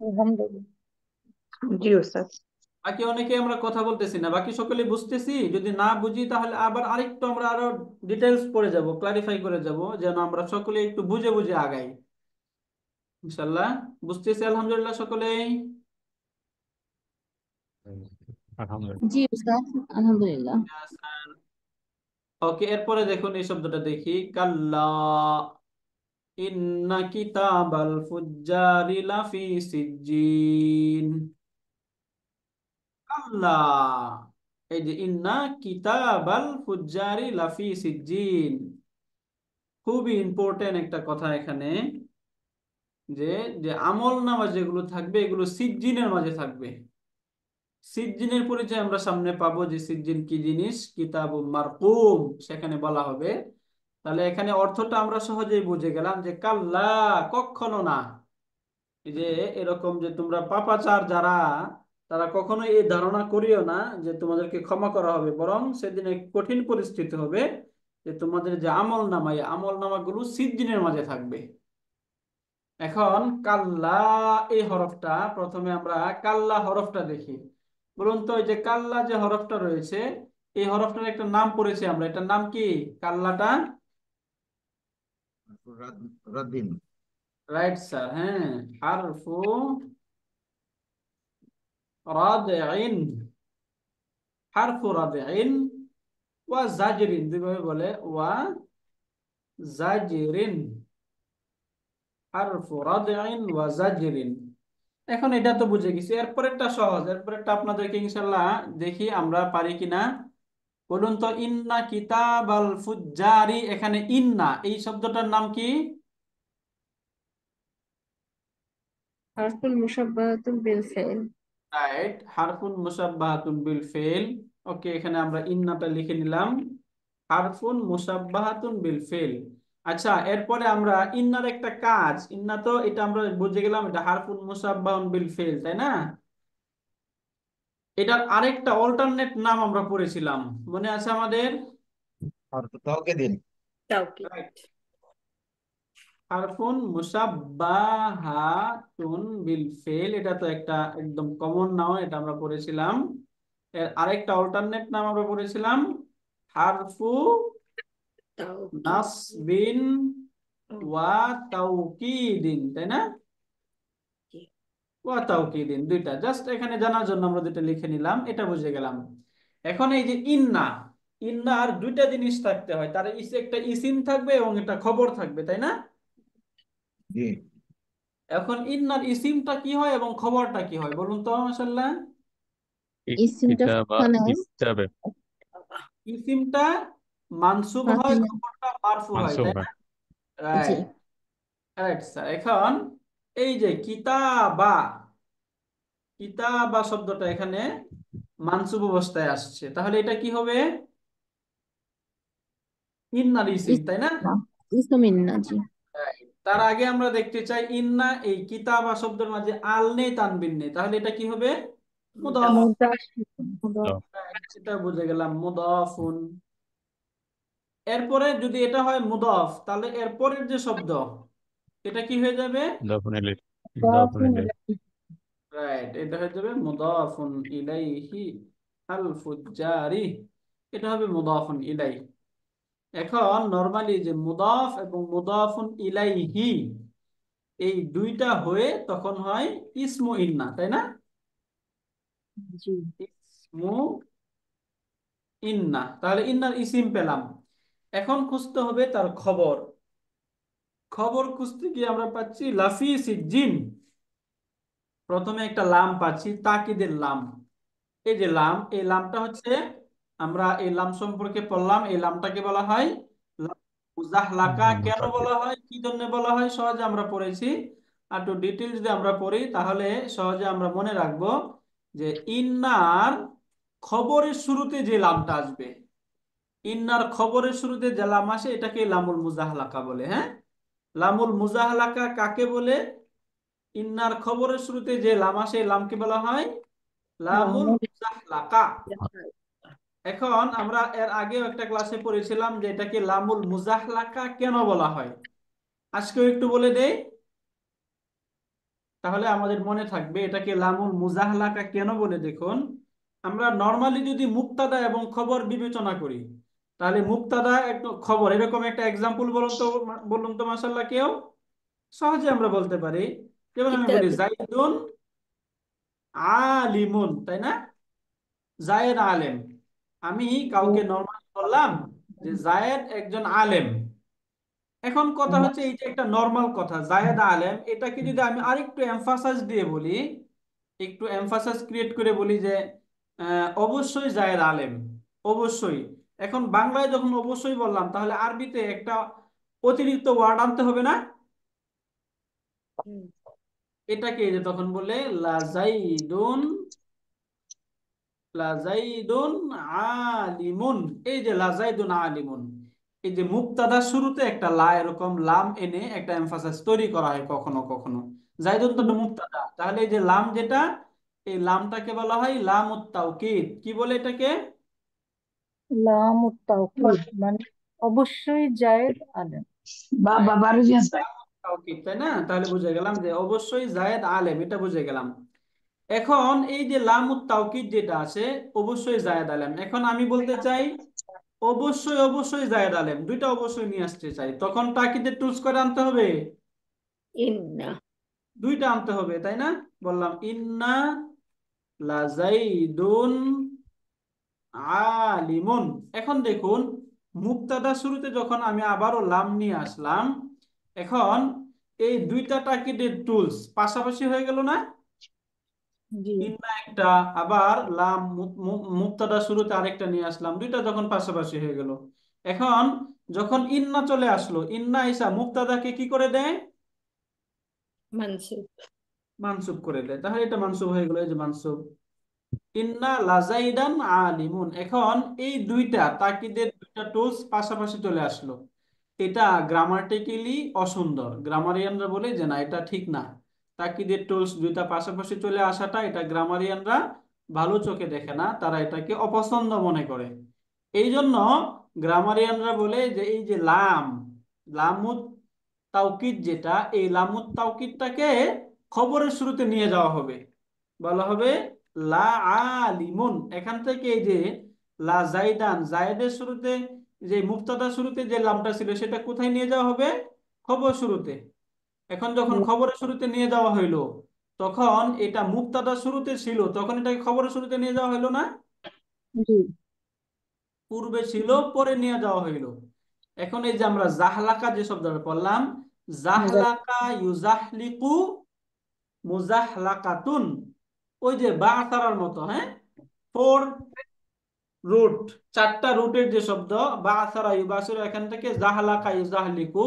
B: আলহামদুলিল্লাহ।
D: জি ওস্তাদ।
A: বাকি অনেকে আমরা কথা বলতেছি না, বাকি সকলে বুঝতেছি? যদি না বুঝি তাহলে আবার আরেকটু আমরা আরো ডিটেলস পড়ে যাব, ক্লারিফাই করে যাব, যেন আমরা সকলে একটু বুঝে বুঝে আগাই, ইনশাল্লাহ। বুঝতেছি আলহামদুলিল্লাহ সকলেই?
E: আলহামদুলিল্লাহ।
B: জি উস্তাদ, আলহামদুলিল্লাহ।
A: ওকে, এরপরে দেখুন এই শব্দটা দেখি, কাল্লা ইন্না কিতাবাল ফুজ্জারি লাফি সিজ্জিন। কাল্লা, এই যে ইন্না কিতাবাল ফুজ্জারি লাফি সিজ্জিন, খুবই ইম্পর্টেন্ট একটা কথা এখানে, যে যে আমল নামা যেগুলো থাকবে এগুলো সিজ্জিনের মাঝে থাকবে। সিজ্জিনের পরিচয় আমরা সামনে পাবো, যে সিজ্জিন কি জিনিস, কিতাবু মারকুম সেখানে বলা হবে। তাহলে এখানে অর্থটা আমরা সহজেই বুঝে গেলাম, যে কাল্লা, কখনো না। এই যে এরকম যে তোমরা পাপাচার যারা, তারা কখনো এই ধারণা করিও না যে তোমাদেরকে ক্ষমা করা হবে, বরং সেদিন এক কঠিন পরিস্থিতি হবে, যে তোমাদের যে আমল নামা, এই আমল নামাগুলো সিজ্জিনের মাঝে থাকবে। এখন কাল্লা, এই হরফটা প্রথমে আমরা কাল্লা হরফটা দেখি। বলুন তো, এই যে কাল্লা যে হরফটা রয়েছে, এই হরফটার একটা নাম পড়েছি আমরা, এটার নাম কি? কাল্লাটা,
E: রাদ্দিন।
A: রাইট স্যার, হ্যাঁ, হারফু রাদইন, হারফু রাদইন ওয়া জাজরিন, দুইভাবে বলে, ওয়া জাজরিন, হারফু রাদইন ওয়া জাজরিন। এখন এটা তো বুঝে গেছি, এরপরেরটা সহজ, এরপরেরটা আপনাদেরকে ইনশাল্লাহ দেখি আমরা পারি কিনা। বলুন তো, ইন্না কিতাবাল ফুজ্জারি, এখানে ইন্না এই শব্দটার নাম কি?
B: হারফুল মুশাব্বাহাতুন বিল ফাইল।
A: রাইট, হারফুন মুসাব্বাহাতুন বিল ফেল। ওকে, এখানে আমরা ইন্নাটা লিখে নিলাম, হারফুন মুসাব্বাহাতুন বিল ফেল। আচ্ছা, এরপরে আমরা ইন্নার একটা কাজ, ইন্না তো এটা আমরা বুঝে গেলাম, এটা হারফুন মুসাব্বাহুন বিল ফেল, তাই না? এটার আরেকটা অল্টারনেট নাম আমরা পড়েছিলাম, মনে আছে আমাদের?
E: আর কাউকে দিন।
D: তাওকিদ।
A: রাইট, হারফুন মুসাব্বাহাতুন বিল ফেল, এটা তো একটা একদম কমন নাম, এটা আমরা পড়েছিলাম। এর আরেকটা অল্টারনেট নাম আমরা পড়েছিলাম, হারফু
D: তাওকিদ।
A: নাসবিন ওয়া তাওকিদিন, তাই না? ওয়া তাওকিদিন, দুইটা জাস্ট এখানে জানার জন্য আমরা দুইটা লিখে নিলাম, এটা বুঝে গেলাম। এখন এই যে ইন্না, ইন্নার দুইটা জিনিস থাকতে হয়, তার একটা ইসিম থাকবে এবং একটা খবর থাকবে, তাই না?
E: জি।
A: এখন ইন্নার ইসিমটা কি হয় এবং খবরটা কি হয় বলুন তো মাশাআল্লাহ।
B: ইসিমটা
F: কিতাবা
B: মানে
F: কিতাবে
A: ইসিমটা মানসুব হয়,
B: ফাতিহা।
A: খবরটা মারফু হয়,
F: মানসুব
A: তাই না?
F: হয়।
B: জি।
A: Right, right sir. এখন এই যে কিতাবা, কিতাবা শব্দটা এখানে মানসুব অবস্থায় আসছে, তাহলে এটা কি হবে? ইন্নার ইসিম, তাই না?
B: ইসমিল্লাহ। ইসমিল্লাহ, জি।
A: Right. তার আগে আমরা দেখতে চাই ইন্না এই কিতাবা শব্দের মাঝে আল নেই, তানবিন নেই, তাহলে এটা কি হবে? মুদাফ।
B: মুদাফ।
F: তো
A: Right, এটা বুঝে গেলাম, মুদাফুন। এরপরে যদি এটা হয় মুদাফ, তাহলে এরপরের যে শব্দ এটা কি হয়ে যাবে?
F: দাফনিলি
B: মুদাফুন
F: দাফনিলি
B: ইলাইহি।
A: রাইট, এটা হয়ে যাবে মুদাফুন ইলাইহি আল ফুজ্জারি, এটা হবে মুদাফুন ইলাই। এখন নরমালি যে মুদাফ এবং মুদাফুন ইলাইহি এই দুইটা হয়ে তখন হয় ইসমু ইন্না, তাই না?
B: জি।
A: ইসমু ইন্না, তাহলে ইন্নার ইসিম পেলাম। এখন খুঁজতে হবে তার খবর। খবর খুঁজতে গিয়ে আমরা পাচ্ছি লাফি সিজ্জিন। প্রথমে একটা লাম পাচ্ছি, তাকিদের লাম। এই যে লাম, এই লামটা হচ্ছে, আমরা এই লাম সম্পর্কে পড়লাম, এই লামটাকে বলা হয় লাম মুজাহলাকা।
F: লামুল
A: কেন
F: তাকিদ।
A: বলা হয়, কি জন্য বলা হয়, সহজে আমরা পড়েছি। আর একটু ডিটেল যদি আমরা পড়ি তাহলে সহজে আমরা মনে রাখবো যে ইন্নার খবরের শুরুতে যে লামটা আসবে, ইন্নার খবরের শুরুতে যে লাম আসে এটাকে লামুল মুজাহলাকা বলে। হ্যাঁ, লামুল মুজাহলাকা কাকে বলে? ইন্নার খবরের শুরুতে যে লাম আসে এই লামকে বলা হয় লামুল
B: লামুল
A: মুজাহলাকা।
B: জাহর।
A: এখন আমরা এর আগেও একটা ক্লাসে পড়েছিলাম যে এটাকে লামুল মুজাহলাকা কেন বলা হয়, আজকেও একটু বলে দেই, তাহলে আমাদের মনে থাকবে এটাকে লামুল মুজাহলাকা কেন বলে। দেখুন, আমরা নরমালি যদি মুক্তাদা এবং খবর বিবেচনা করি, তাহলে মুক্তাদা একটু খবর এরকম একটা এক্সাম্পল বলুন তো মাশাআল্লাহ কেউ। সহজে আমরা বলতে পারি, যেমন আমি বলি
B: কিতাবে।
A: জাইদুন আলিমুন, তাই না? জায়েদ আলেম। আমি কাউকে নরমালি বললাম যে জায়েদ একজন আলেম। এখন কথা হচ্ছে এই যে একটা নর্মাল কথা জায়েদ আলেম, এটাকে যদি আমি আরেকটু এমফাসাইজ দিয়ে বলি, একটু এমফাসাইজ ক্রিয়েট করে বলি যে অবশ্যই জায়েদ আলেম, অবশ্যই। এখন বাংলায় যখন অবশ্যই বললাম, তাহলে আরবিতে একটা অতিরিক্ত ওয়ার্ড আনতে হবে না? এটাকে এই যে তখন বলে লাজাইদুন, লাজাইদুন আলিমুন। এই যে লাজাইদুন আলিমুন, এই যে মুক্তাদার শুরুতে একটা লা এরকম লাম এনে একটা এমফাসাইজ তৈরি করা হয় কখনো কখনো। জাইদুন তো একটা মুক্তাদা, তাহলে এই যে লাম যেটা, এই লামটাকে বলা হয় লামুত তাওকিদ। কি বলে এটাকে?
B: লামুত তাওকীদ মানে অবশ্যই জায়েদ আলেম।
A: রাইট, লামুত তাওকিদ, তাই না? তাহলে বুঝে গেলাম যে অবশ্যই জায়েদ আলেম, এটা বুঝে গেলাম। এখন এই যে লামুত তাওকিদ যেটা আছে, অবশ্যই জায়েদ আলেম, এখন আমি বলতে চাই অবশ্যই অবশ্যই জায়েদ আলেম, দুইটা অবশ্যই নিয়ে আসতে চাই, তখন তাকিদের টুলস করে আনতে হবে,
B: ইন্না।
A: দুইটা আনতে হবে, তাই না? বললাম ইন্না লাজাইদুন আলিমুন। এখন দেখুন, মুক্তাদা শুরুতে যখন আমি আবারও লাম নিয়ে আসলাম, এখন এই দুইটা তাকিদের টুলস পাশাপাশি হয়ে গেল না?
B: জি।
A: ইন্না একটা, আবার লাম মুক্তাদা শুরুতে আরেকটা নিয়ে আসলাম, দুইটা যখন পাশাপাশি হয়ে গেল, এখন যখন ইন্না চলে আসলো, ইন্না ইসা মুক্তাদাকে কি করে দেয়?
B: মানসুব।
A: মানসুব করে দেয়, তাহলে এটা মানসুব হয়ে গেল, এই যে মানসুব ইন্না লাজাইদান আলিমুন। এখন এই দুইটা তাকিদের দুইটা টুলস পাশাপাশি চলে আসলো, এটা গ্রামাটিক্যালি অসুন্দর। গ্রামারিয়ানরা বলে যে না, এটা ঠিক না, তাকিদের টুলস দুইটা পাশাপাশি চলে আসাটা এটা গ্রামারিয়ানরা ভালো চোখে দেখে না, তারা এটাকে অপছন্দ মনে করে। এই জন্য গ্রামারিয়ানরা বলে যে এই যে লাম, লামুত তাওকিদ যেটা, এই লামুত তাওকিদটাকে খবরের শুরুতে নিয়ে যাওয়া হবে, বলা হবে লা আলিমুন। এখান থেকে এই যে লা জাইদান, জায়েদের শুরুতে যে মুক্তাদার শুরুতে যে লামটা ছিল সেটা কোথায় নিয়ে যাওয়া হবে? খবর শুরুতে। এখন যখন খবরের শুরুতে নিয়ে যাওয়া হইলো, তখন এটা মুবতাদা শুরুতে ছিল, তখন এটাকে খবরের শুরুতে নিয়ে যাওয়া হলো না?
B: জি।
A: পূর্বে ছিল, পরে নিয়ে যাওয়া হইলো। এখন এই যে আমরা জাহলাকা যে শব্দটা পড়লাম,
B: মুজাফ।
A: জাহলাকা ইউজাহলিকু মুজাহলাকাতুন, ওই যে বাআসারার মতো, হ্যাঁ, ফোর রুট, চারটা রুটের যে শব্দ, বাআসারা ইউবাসিরু, এখান থেকে জাহলাকা ইউজাহলিকু,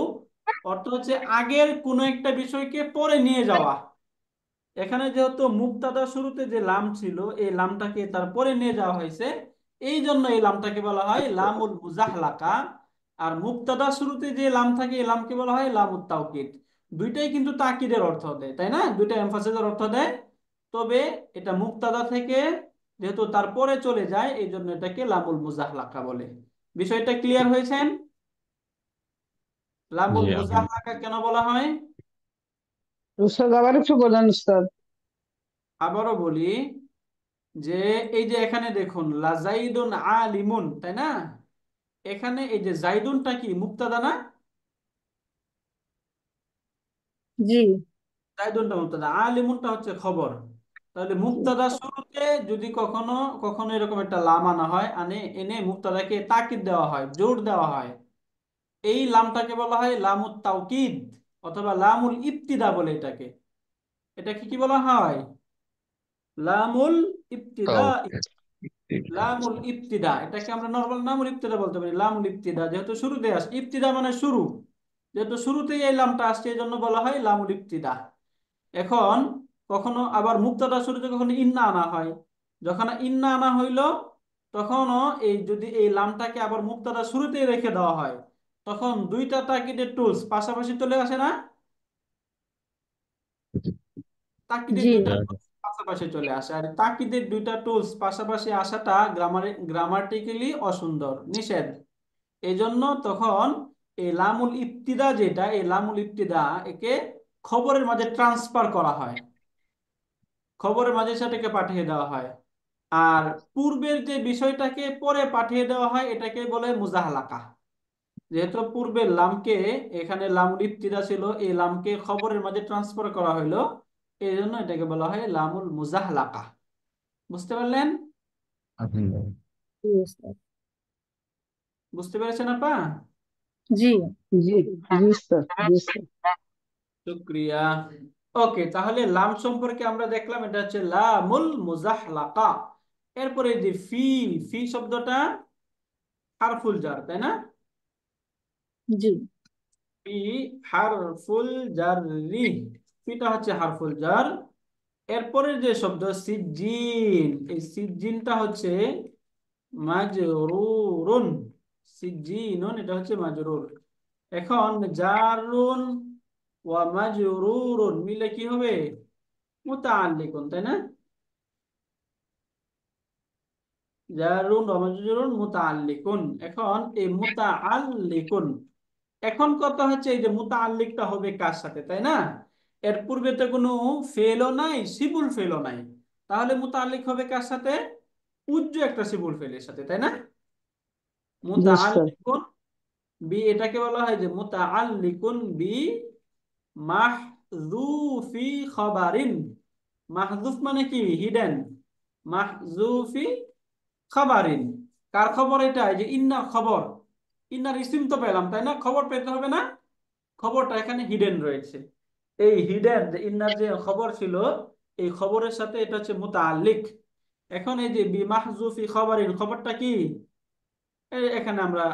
A: অর্থ হচ্ছে আগের কোন একটা বিষয়কে পরে নিয়ে যাওয়া। এখানে যেহেতু মুবতাদা শুরুতে যে লাম ছিল, এই লামটাকে তারপরে নিয়ে যাওয়া হয়েছে, এই জন্য এই লামটাকে বলা হয় লামুল মুজাহলাকা। আর মুবতাদা শুরুতে যে লাম থাকে, এই লামকে বলা হয় লামুত তাওকিদ। দুইটাই কিন্তু তাকিদের অর্থ দেয়, তাই না? দুইটা এমফাসিসের অর্থ দেয়। তবে এটা মুবতাদা থেকে যেহেতু তারপরে চলে যায়, এই জন্য এটাকে লামুল মুজাহলাকা বলে। বিষয়টা ক্লিয়ার হয়েছেন?
F: জি
A: লামুল
F: আলহামদুলিল্লাহ।
A: মুজাহলাকা কেন বলা হয়?
G: উস্তাদ আবার একটু বলেন উস্তাদ।
A: আবারও বলি, যে এই যে এখানে দেখুন লাজাইদুন আলিমুন, তাই না? এখানে এই যে জাইদুনটা কি মুবতাদা না?
B: জি।
A: জাইদুনটা মুবতাদা, আলিমুনটা হচ্ছে খবর। তাহলে মুবতাদা শুরুতে যদি কখনো কখনো এরকম একটা লাম আনা হয়, এনে মুবতাদাকে তাকিদ দেওয়া হয়, জোর দেওয়া হয়, এই লামটাকে বলা হয় লামুত তাওকিদ, অথবা লামুল ইবতিদা বলে এটাকে। এটাকে কি বলা হয়? লামুল ইবতিদা।
F: ওকে।
A: লামুল ইবতিদা, এটাকে আমরা নরমাল নামুল ইবতিদা বলতে পারি। লামুল ইবতিদা যেহেতু শুরুতে আসে, ইবতিদা মানে শুরু, যেহেতু শুরুতেই এই লামটা আসছে, এই জন্য বলা হয় লামুল ইবতিদা। এখন কখনো আবার মুবতাদা শুরুতে কখনো ইন্না আনা হয়, যখন ইন্না আনা হইলো, তখনও এই যদি এই লামটাকে আবার মুবতাদা শুরুতেই রেখে দেওয়া হয়, তখন দুইটা তাকিদের টুলস পাশাপাশি চলে আসে না? তাকিদের
B: জি।
A: দুইটা টুলস পাশাপাশি চলে আসে, আর তাকিদের দুইটা টুলস পাশাপাশি আসাটা গ্রামাটিক্যালি অসুন্দর, নিষেধ। এই জন্য তখন এই লামুল ইবতিদা যেটা, এই লামুল ইবতিদা একে খবরের মাঝে ট্রান্সফার করা হয়, খবরের মাঝে সেটাকে পাঠিয়ে দেওয়া হয়। আর পূর্বের যে বিষয়টাকে পরে পাঠিয়ে দেওয়া হয়, এটাকে বলে মুজাহালাকা। যেহেতু পূর্বের লামকে, এখানে লামুল ইবতিদা ছিল, এই লামকে খবরের মাঝে ট্রান্সফার করা হলো, এই জন্য এটাকে বলা হয় লামুল মুজাহালাকা। বুঝতে পারলেন?
F: আলহামদুলিল্লাহ।
B: জি উস্তাদ।
A: বুঝতে পেরেছেন আপা?
B: জি।
G: জি জি উস্তাদ, জি উস্তাদ।
A: শুক্রিয়া। ওকে, তাহলে লাম সম্পর্কে আমরা দেখলাম, এটা হচ্ছে লামুল মুজাহলাকা। এরপরে যে ফি, ফি শব্দটা হারফুল জার, তাই না?
B: জি।
A: ফি হারফুল জাররি, ফিটা হচ্ছে হারফুল জার। এরপরে যে শব্দ সিজ্জিন, এই সিজ্জিনটা হচ্ছে মাজরুরুন, সিজ্জিনুন এটা হচ্ছে মাজরুর। এখন জারুন ওয়া মাজরুরুন মিলে কি হবে? মুতাআল্লিকুন, তাই না? জারুন ওয়া মাজরুরুন মুতাআল্লিকুন। এখন এই মুতাআল্লিকুন, এখন কথা হচ্ছে এই যে মুতাআল্লিকটা হবে কার সাথে, তাই না? এর পূর্বে তো কোনো ফেলও নাই, সিবুল ফেলও নাই, তাহলে মুতাআল্লিক হবে কার সাথে? উজ্জ একটা সিবুল ফেলের সাথে, তাই না?
G: জি উস্তাদ।
A: মুতাআল্লিকুন বি, এটাকে বলা হয় যে মুতাআল্লিকুন বি মাহযুফি খাবারিন। মাহযুফ মানে কি? হিডেন। মাহযুফি খাবারিন, কার খবর এটা? এই যে ইন্নার খবর। ইন্নার ইসিম তো পেলাম, তাই না? খবর পেতে হবে না? খবরটা এখানে হিডেন রয়েছে। এই হিডেন যে ইন্নার যে খবর ছিল, এই খবরের সাথে এটা হচ্ছে মুতাআল্লিক। এখন এই যে বি মাহযুফি খাবারিন, খবরটা কি? এখানে আমরা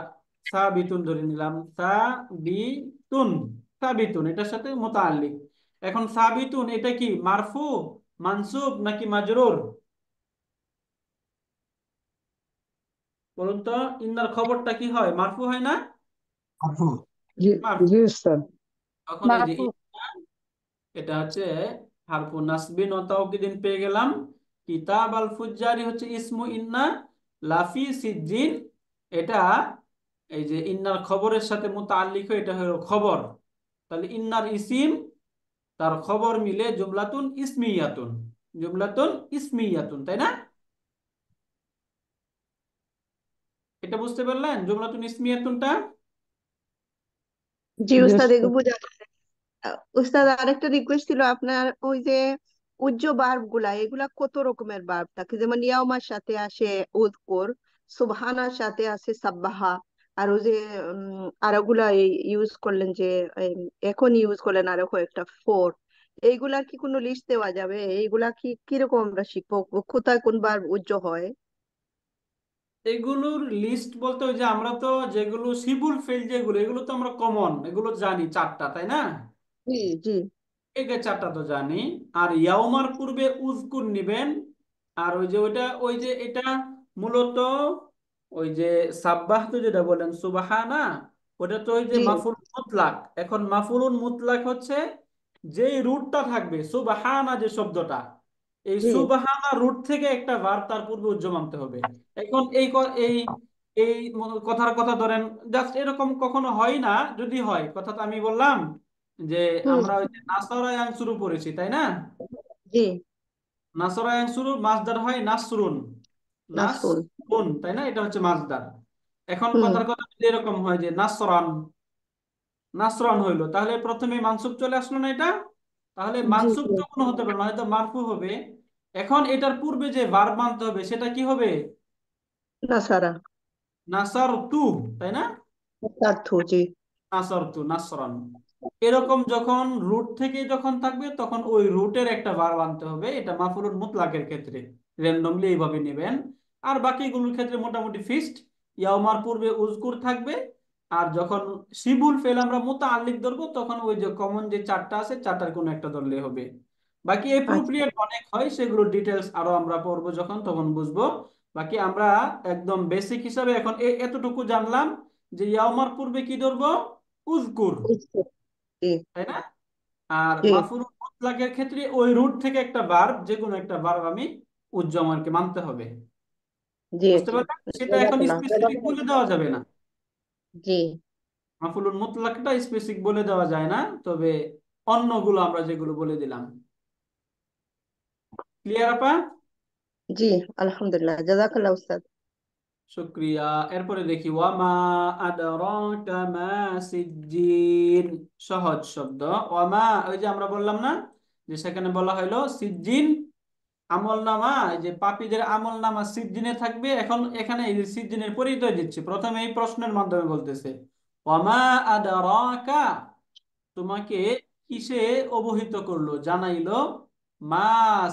A: সাবিতুন ধরে নিলাম, সাবিতুন, সাবিতুন এটার সাথে মুতাআল্লিক। এখন সাবিতুন এটা কি মারফু, মানসুব নাকি মাজরুর? বলুন তো, ইন্নার খবরটা কি হয়? মারফু হয় না?
C: আপু,
G: জি
A: মারফু।
G: জি উস্তাদ।
A: তখন এই যে
B: মারফু।
A: এটা হচ্ছে হারফু নাসবিন ও তাওকিদিন পেয়ে গেলাম। কিতাব আল ফুজ্জারি হচ্ছে ইসমু ইন্না, লাফি সিজ্জিন এটা এই যে ইন্নার খবরের সাথে মুতাআল্লিক হয়ে এটা হলো খবর। তাহলে ইন্নার ইসিম তার খবর মিলে জুমলাতুন ইসমিয়াতুন, জুমলাতুন ইসমিয়াতুন, তাই না? এটা বুঝতে পারলেন জুমলাতুন ইসমিয়াতুনটা?
D: জি
G: জি
D: উস্তাদ, এগুলো
G: উস্তাদ।
D: বোঝা গেছে। উস্তাদ, আরেকটা রিকোয়েস্ট ছিল আপনার, ওই যে উজ্জ বার্ব গুলা, এগুলা কত রকমের বার্ব থাকে, যেমন ইয়াউমার সাথে আসে উযকুর, সুবহানার সাথে আছে সাব্বাহা, আর ওই যে আরোগুলা ইউজ করলেন যে এই, এখন ইউজ করলেন আরো কয়েকটা ফোর, এইগুলার কি কোনো লিস্ট দেওয়া যাবে? এইগুলা কি কিরকম আমরা শিখবো, কোথায় কোন বার্ব উজ্জ হয়?
A: এগুলোর লিস্ট বলতে ওই যে আমরা তো যেগুলো সিবুল ফেল, যেগুলো এগুলো তো আমরা কমন, এগুলো জানি চারটা, তাই না?
D: জি জি
A: এই যে চারটা তো জানি। আর ইয়াউমার পূর্বে উজকুর নিবেন। আর ওই যে ওইটা, ওই যে এটা মূলত ওই যে সাব্বাহ তো যেটা বলেন সুবাহানা, ওটা তো ওই যে
D: জি
A: মাফুল মুতলাক। এখন মাফুলুন মুতলাক হচ্ছে যেই রুটটা থাকবে সুবাহানা, যে শব্দটা, এই
D: জি
A: সুবাহানা রুট থেকে একটা ভার্ব তার পূর্বে উজ্জ মানতে হবে। এখন এই এই কথার কথা ধরেন, জাস্ট এরকম কখনো হয় না, যদি হয় কথা তো আমি বললাম যে
D: হুম
A: আমরা ওই যে নাসরায়ান শুরু করেছি, তাই না?
D: জি
A: নাসরায়ান শুরু মাসদার হয় নাসরুন,
D: নাসরুল।
A: নাসরুন, তাই না? এটা হচ্ছে মাসদার। এখন
D: হুম
A: কথার কথা যদি এরকম হয় যে নাসরান, নাসরান হইলো, তাহলে প্রথমে মানসুব চলে আসলো না এটা? তাহলে
D: জি
A: মানসুব
D: জি
A: তো কোনো হতে পারে না, হয়তো মারফু হবে। এখন এটার পূর্বে যে ভার্ব মানতে হবে সেটা কি হবে?
D: নাসারা,
A: নাসার তু, তাই না?
D: নাসারথু, জি
A: নাসারতু, নাসরান। এরকম যখন রুট থেকে যখন থাকবে তখন ওই রুটের একটা ভার্ব আনতে হবে, এটা মাফুলুল মুতলাকের ক্ষেত্রে র্যান্ডমলি এইভাবে নেবেন। আর বাকিগুলোর ক্ষেত্রে মোটামুটি ফিক্সড, ইয়াউমার পূর্বে উজকুর থাকবে। আর যখন শিবুল ফেল আমরা মুতাআল্লিক ধরবো তখন ওই যে কমন যে চারটা আছে চারটার কোনো একটা ধরলে হবে। বাকি
D: আচ্ছা।
A: এপ্রোপ্রিয়েট অনেক হয়, সেগুলো ডিটেলস আরো আমরা পড়বো যখন, তখন বুঝবো। বাকি আমরা একদম বেসিক হিসাবে এখন এতটুকু জানলাম যে ইয়াউমার পূর্বে কি ধরবো? উজকুর,
D: বুঝতে, জি
A: তাই না? আর
D: জি
A: মাফুল মুতলাকের ক্ষেত্রে ওই রুট থেকে একটা ভার্ব, যে কোনো একটা ভার্ব আমি উজ্জমারকে মানতে হবে।
D: জি
A: বুঝতে
D: জি
A: পারলেন? সেটা এখন
D: জাযাকাল্লাহ
A: স্পেসিফিক
D: জাযাকাল্লাহ।
A: বলে দেওয়া যাবে না।
D: জি
A: মাফুলুল মুতলাকটা স্পেসিফিক বলে দেওয়া যায় না, তবে অন্যগুলো আমরা যেগুলো বলে দিলাম। ক্লিয়ার আপা?
D: জি আলহামদুলিল্লাহ, জাযাকাল্লাহ উস্তাদ।
A: শুক্রিয়া। এরপরে দেখি ওয়ামা আদরাকা মা সিজ্জিন, সহজ শব্দ। ওয়ামা, ওই যে আমরা বললাম না যে সেখানে বলা হলো সিজ্জিন আমল নামা, এই যে পাপীদের আমল নামা সিজ্জিনে থাকবে। এখন এখানে এই যে সিজ্জিনের পরিচয় দিচ্ছে, প্রথমে এই প্রশ্নের মাধ্যমে বলতেছে ওয়ামা আদরাকা, তোমাকে কিসে অবহিত করলো, জানাইলো, মা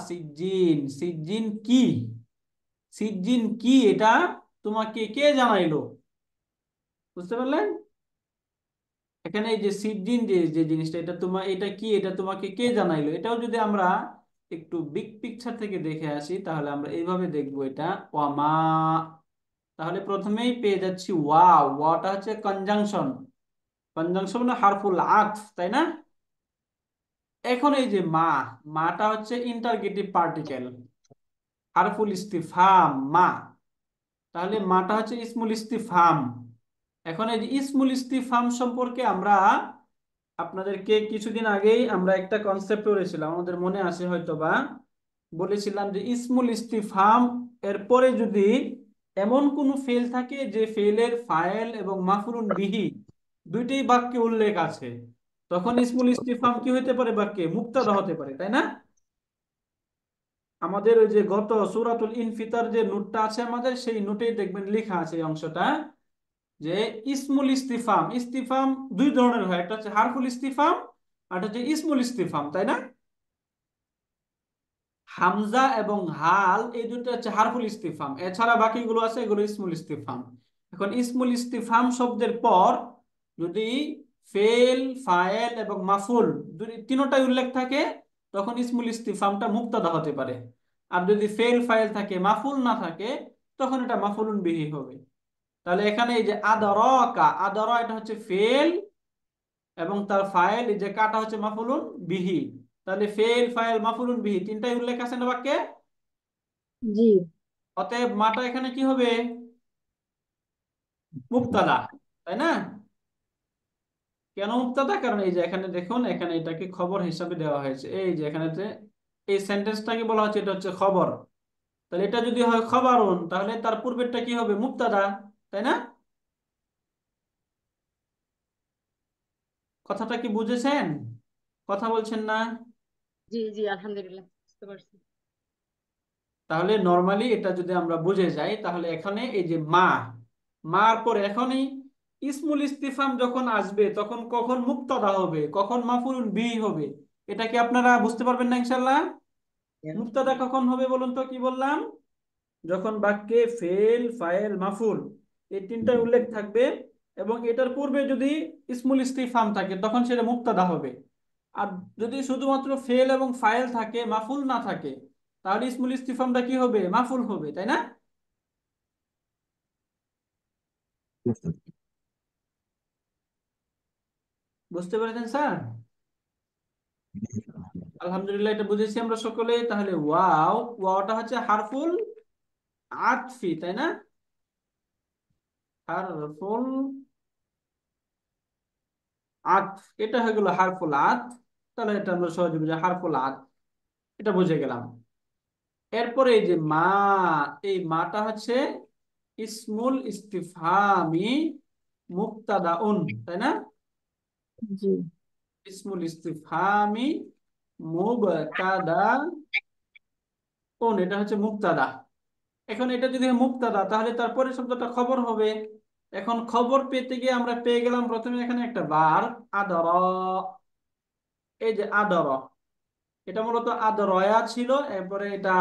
A: সিজ্জিন, সিজ্জিন কি, সিজ্জিন কি এটা তোমাকে কে জানাইলো? বুঝতে পারলেন? এখানে এই যে সিজ্জিন, যে যে জিনিসটা, এটা তোমার, এটা কি, এটা তোমাকে কে জানাইলো, এটাও যদি আমরা একটু বিগ পিকচার থেকে দেখে আসি তাহলে আমরা এইভাবে দেখবো এটা। ওয়ামা, তাহলে প্রথমেই পেয়ে যাচ্ছি ওয়া, ওয়াটা হচ্ছে কনজাংশন, কনজাংশন মানে হারফুল আতফ, তাই না? এখন এই যে মা, মাটা হচ্ছে ইন্টারগেটিভ পার্টিকেল, হারফুল ইস্তিফহাম মা, তাহলে মাটা হচ্ছে ইসমুল ইস্তিফহাম। এখন এই যে ইসমুল ইস্তিফহাম সম্পর্কে আমরা আপনাদেরকে কিছুদিন আগেই আমরা একটা কনসেপ্ট করেছিলাম, আমাদের মনে আছে হয়তো বা, বলেছিলাম যে ইসমুল ইস্তিফহাম এর পরে যদি এমন কোনো ফেল থাকে যে ফেলের ফায়েল এবং মাফউলুন বিহি দুইটাই বাক্যে উল্লেখ আছে, তখন ইসমুল ইস্তিফহাম কি হতে পারে? বাক্যে মুক্তাদা হতে পারে, তাই না? আমাদের ওই যে গত সূরাতুল ইনফিতার যে নোটটা আছে আমাদের, সেই নোটেই দেখবেন লেখা আছে এই অংশটা, যে ইসমুল ইস্তিফাম, ইস্তিফাম দুই ধরনের হয়, একটা হচ্ছে হারফুল ইস্তিফাম আর একটা হচ্ছে ইসমুল ইস্তিফাম, তাই না? হামজা এবং হাল এই দুটো হচ্ছে হারফুল ইস্তিফাম, এছাড়া বাকিগুলো আছে এগুলো ইসমুল ইস্তিফাম। এখন ইসমুল ইস্তিফাম শব্দের পর যদি ফেল, ফায়েল এবং মাফুল দুই তিনটাই উল্লেখ থাকে তখন ইসমুল ইস্তিফামটা মুক্তাদা হতে পারে। আর যদি ফেল, ফায়েল থাকে, মাফুল না থাকে, তখন এটা মাফুলুন বিহি হবে। তাহলে এখানে এই যে আদরাকা, আদরা এটা হচ্ছে ফেল এবং তার ফাইল, এই যে কাটা হচ্ছে মাফুলুন বিহি। তাহলে ফেল, ফাইল, মাফুলুন বিহি তিনটাই উল্লেখ আছে না বাক্যে?
B: জি
A: অতএব মাটা এখানে কি হবে? মুক্তাদা, তাই না? কেন মুক্তাদা? কারণ এই যে এখানে দেখুন, এখানে এটাকে খবর হিসাবে দেওয়া হয়েছে, এই যে এখানেতে এই সেন্টেন্সটাকে বলা হচ্ছে এটা হচ্ছে খবর। তাহলে এটা যদি হয় খবরুন, তাহলে তার পূর্বেরটা কি হবে? মুক্তাদা, তাই না? কথাটা কি বুঝেছেন? কথা বলছেন না?
B: জি জি আলহামদুলিল্লাহ। বুঝতে পারছি।
A: তাহলে নরমালি এটা যদি আমরা বুঝে যাই, তাহলে এখানে এই যে মার পরে এখনই ইসমুল ইস্তিফাম যখন আসবে তখন কখন মুক্তাদা হবে, কখন মাফউলুন বিহি হবে, এটা কি আপনারা বুঝতে পারবেন না ইনশাল্লাহ? মুক্তাদা কখন হবে বলুন তো, কি বললাম? যখন বাক্যে ফেল ফাইল মাফুল এই তিনটার উল্লেখ থাকবে এবং এটার পূর্বে যদি ইসমুল ইস্তিফাম থাকে তখন সেটা মুক্তাদা হবে। আর যদি শুধুমাত্র ফেল এবং ফাইল থাকে, মাফুল না থাকে, তাহলে ইসমুল ইস্তিফামটা কি হবে? মাফুল হবে, তাই না? বুঝতে পেরেছেন স্যার? আলহামদুলিল্লাহ, এটা বুঝেছি আমরা সকলে। তাহলে ওয়াওটা হচ্ছে হারফুল আতফি, তাই না? হারফুল আতফ, এটা হয়ে গেল হারফুল আতফ। তাহলে এটা আমরা সহজে বুঝি হারফুল আতফ, এটা বুঝে গেলাম। এরপরে এই যে এই মাটা হচ্ছে ইসমুল ইস্তিফহামি মুবতাদাউন, তাই না?
B: জি
A: ইসমুল ইস্তিফহামি মুবতাদাউন, এটা হচ্ছে মুবতাদা। এখন এটা যদি মুবতাদা, তাহলে তারপরে শব্দটা খবর হবে। এখন খবর পেতে গিয়ে আমরা পেয়ে গেলাম প্রথমে এখানে একটা ভার্ব আদর। এই যে আদর, এটা মূলত আদরয়া ছিল, এরপরে এটা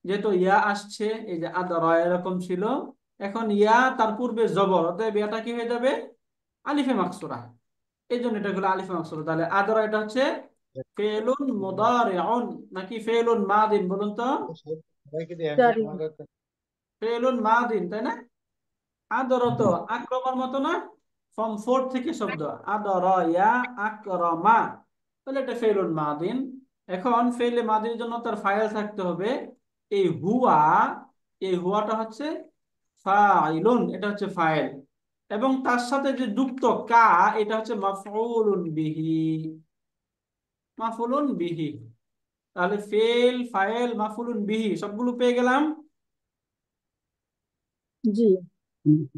A: যেহেতু ইয়া আসছে, এই যে আদরয়া এরকম ছিল, এখন ইয়া তার পূর্বে জবর, অতএব ইয়াটা কি হয়ে যাবে? আলিফে মাকসুরা। এই জন্য এটা হলো আলিফে মাকসুরা। তাহলে আদরা এটা হচ্ছে ফেলুন মুদারিউন নাকি ফেলুন মাদিন বলুন তো?
B: জারি।
A: ফেলুন মাদিন, তাই না? আদরত আক্রমার মতো না? ফর্ম 4 থেকে শব্দ আদর ইয়া আক্রমা, তাহলে এটা ফেলুন মাদিন। এখন ফেলে মাদির জন্য তার ফাইল থাকতে হবে এই হুয়া। এই হুয়াটা হচ্ছে ফাইলুন, এটা হচ্ছে ফাইল, এবং তার সাথে যে যুক্ত কা, এটা হচ্ছে মাফউলুন বিহি। মাফউলুন বিহি, তাহলে ফেল ফাইল মাফউলুন বিহি সবগুলো পেয়ে গেলাম।
B: জি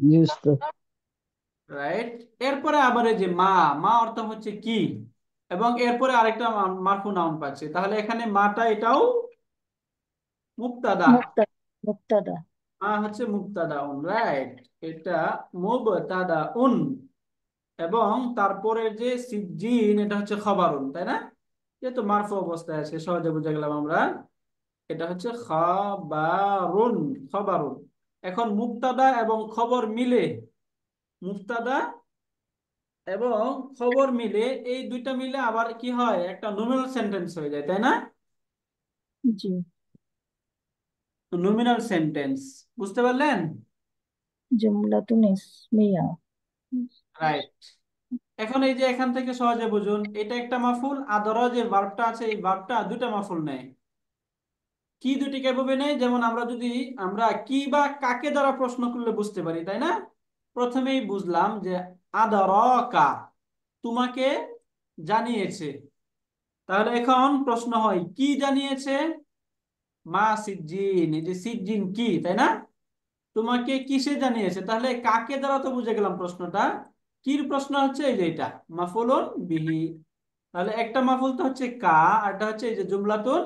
G: জি উস্তাদ।
A: রাইট। এরপরে আবার এই যে মা অর্থ হচ্ছে কি, এবং এরপরে আরেকটা মারফু নাউন পাচ্ছে, তাহলে এখানে মাটা এটাও মুক্তাদা।
B: মুক্তাদা। মুক্তাদা।
A: মা হচ্ছে মুক্তাদাউন, রাইট। এটা মুবতাদাউন, এবং তারপরে যে সিজ্জিন এটা হচ্ছে খবরুন, তাই না? যেহেতু মারফু অবস্থায় আছে, সহজে বুঝে গেলাম আমরা। এটা হচ্ছে খাবারুন, খবরুন। এখন মুক্তাদা এবং খবর মিলে, মুক্তাদা এবং খবর মিলে, এই দুইটা মিলে আবার কি হয়? একটা নমিনাল সেন্টেন্স হয়ে যায়, তাই না?
B: জি
A: নমিনাল সেন্টেন্স, বুঝতে পারলেন?
B: জুমলাতুন ইসমিয়া।
A: রাইট। এখন এই যে এখান থেকে সহজে বুঝুন, এটা একটা মাফুল, আদর যে ভার্বটা আছে এই ভার্বটা দুটা মাফুল নেয়। কি দুটি কিভাবে নেয়? যেমন আমরা কি বা কাকে দ্বারা প্রশ্ন করলে বুঝতে পারি, তাই না? প্রথমেই বুঝলাম যে আদরকা, তোমাকে জানিয়েছে। তাহলে এখন প্রশ্ন হয় কি জানিয়েছে? মা সিজ্জিন, এই যে সিজ্জিন কি, তাই না? তোমাকে কিসে জানিয়েছে, তাহলে কাকে দ্বারা তো বুঝে গেলাম প্রশ্নটা। কির প্রশ্ন হচ্ছে এই যে এটা মাফুলুন বিহি। তাহলে একটা মাফুল তো হচ্ছে কা, আর এটা হচ্ছে এই যে জুমলাতুন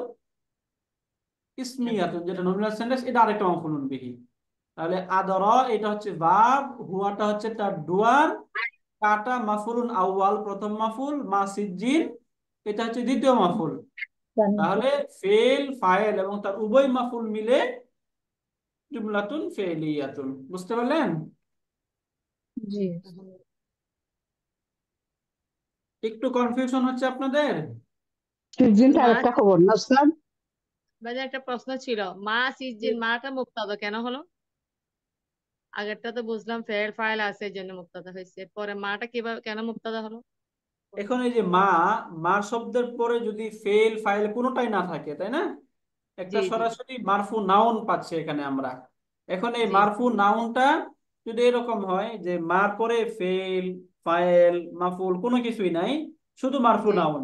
A: ইসমিয়াতুন যেটা নমিনাল সেন্টেন্স, এটা আরেকটা মাফুলুন বিহি। তাহলে আদর এটা হচ্ছে ভার্ব, হুয়াটা হচ্ছে তার ডুয়ার, কাটা মাফুলুন আউয়াল প্রথম মাফুল, মা সিজ্জিন এটা হচ্ছে দ্বিতীয় মাফুল।
B: জানি।
A: তাহলে ফেল ফাইল এবং তার উভয় মাফুল মিলে জুমলাতুন ফেলিয়াতুন, বুঝতে পারলেন?
B: জি
A: একটু কনফিউশন হচ্ছে আপনাদের?
G: সিজনটা
F: মা
G: আরেকটা খবর না উস্তাদ?
F: বাজার একটা প্রশ্ন ছিল, মা সিজন মাটা মুক্তাদা কেন হলো? আগেরটা তো বুঝলাম ফের ফাইল আছে এই জন্য মুক্তাদা হয়েছে, পরে মাটা কিভাবে কেন মুক্তাদা হলো?
A: এখন এই যে মার শব্দের পরে যদি ফেল ফাইল কোনোটাই না থাকে, তাই না, একটা
F: জি জি
A: সরাসরি মারফু নাউন পাচ্ছি এখানে আমরা। এখন এই
F: জি
A: মারফু নাউনটা যদি এরকম হয় যে মার পরে ফেল ফাইল মাফুল কোনো কিছুই নাই, শুধু মারফু
F: জি
A: নাউন,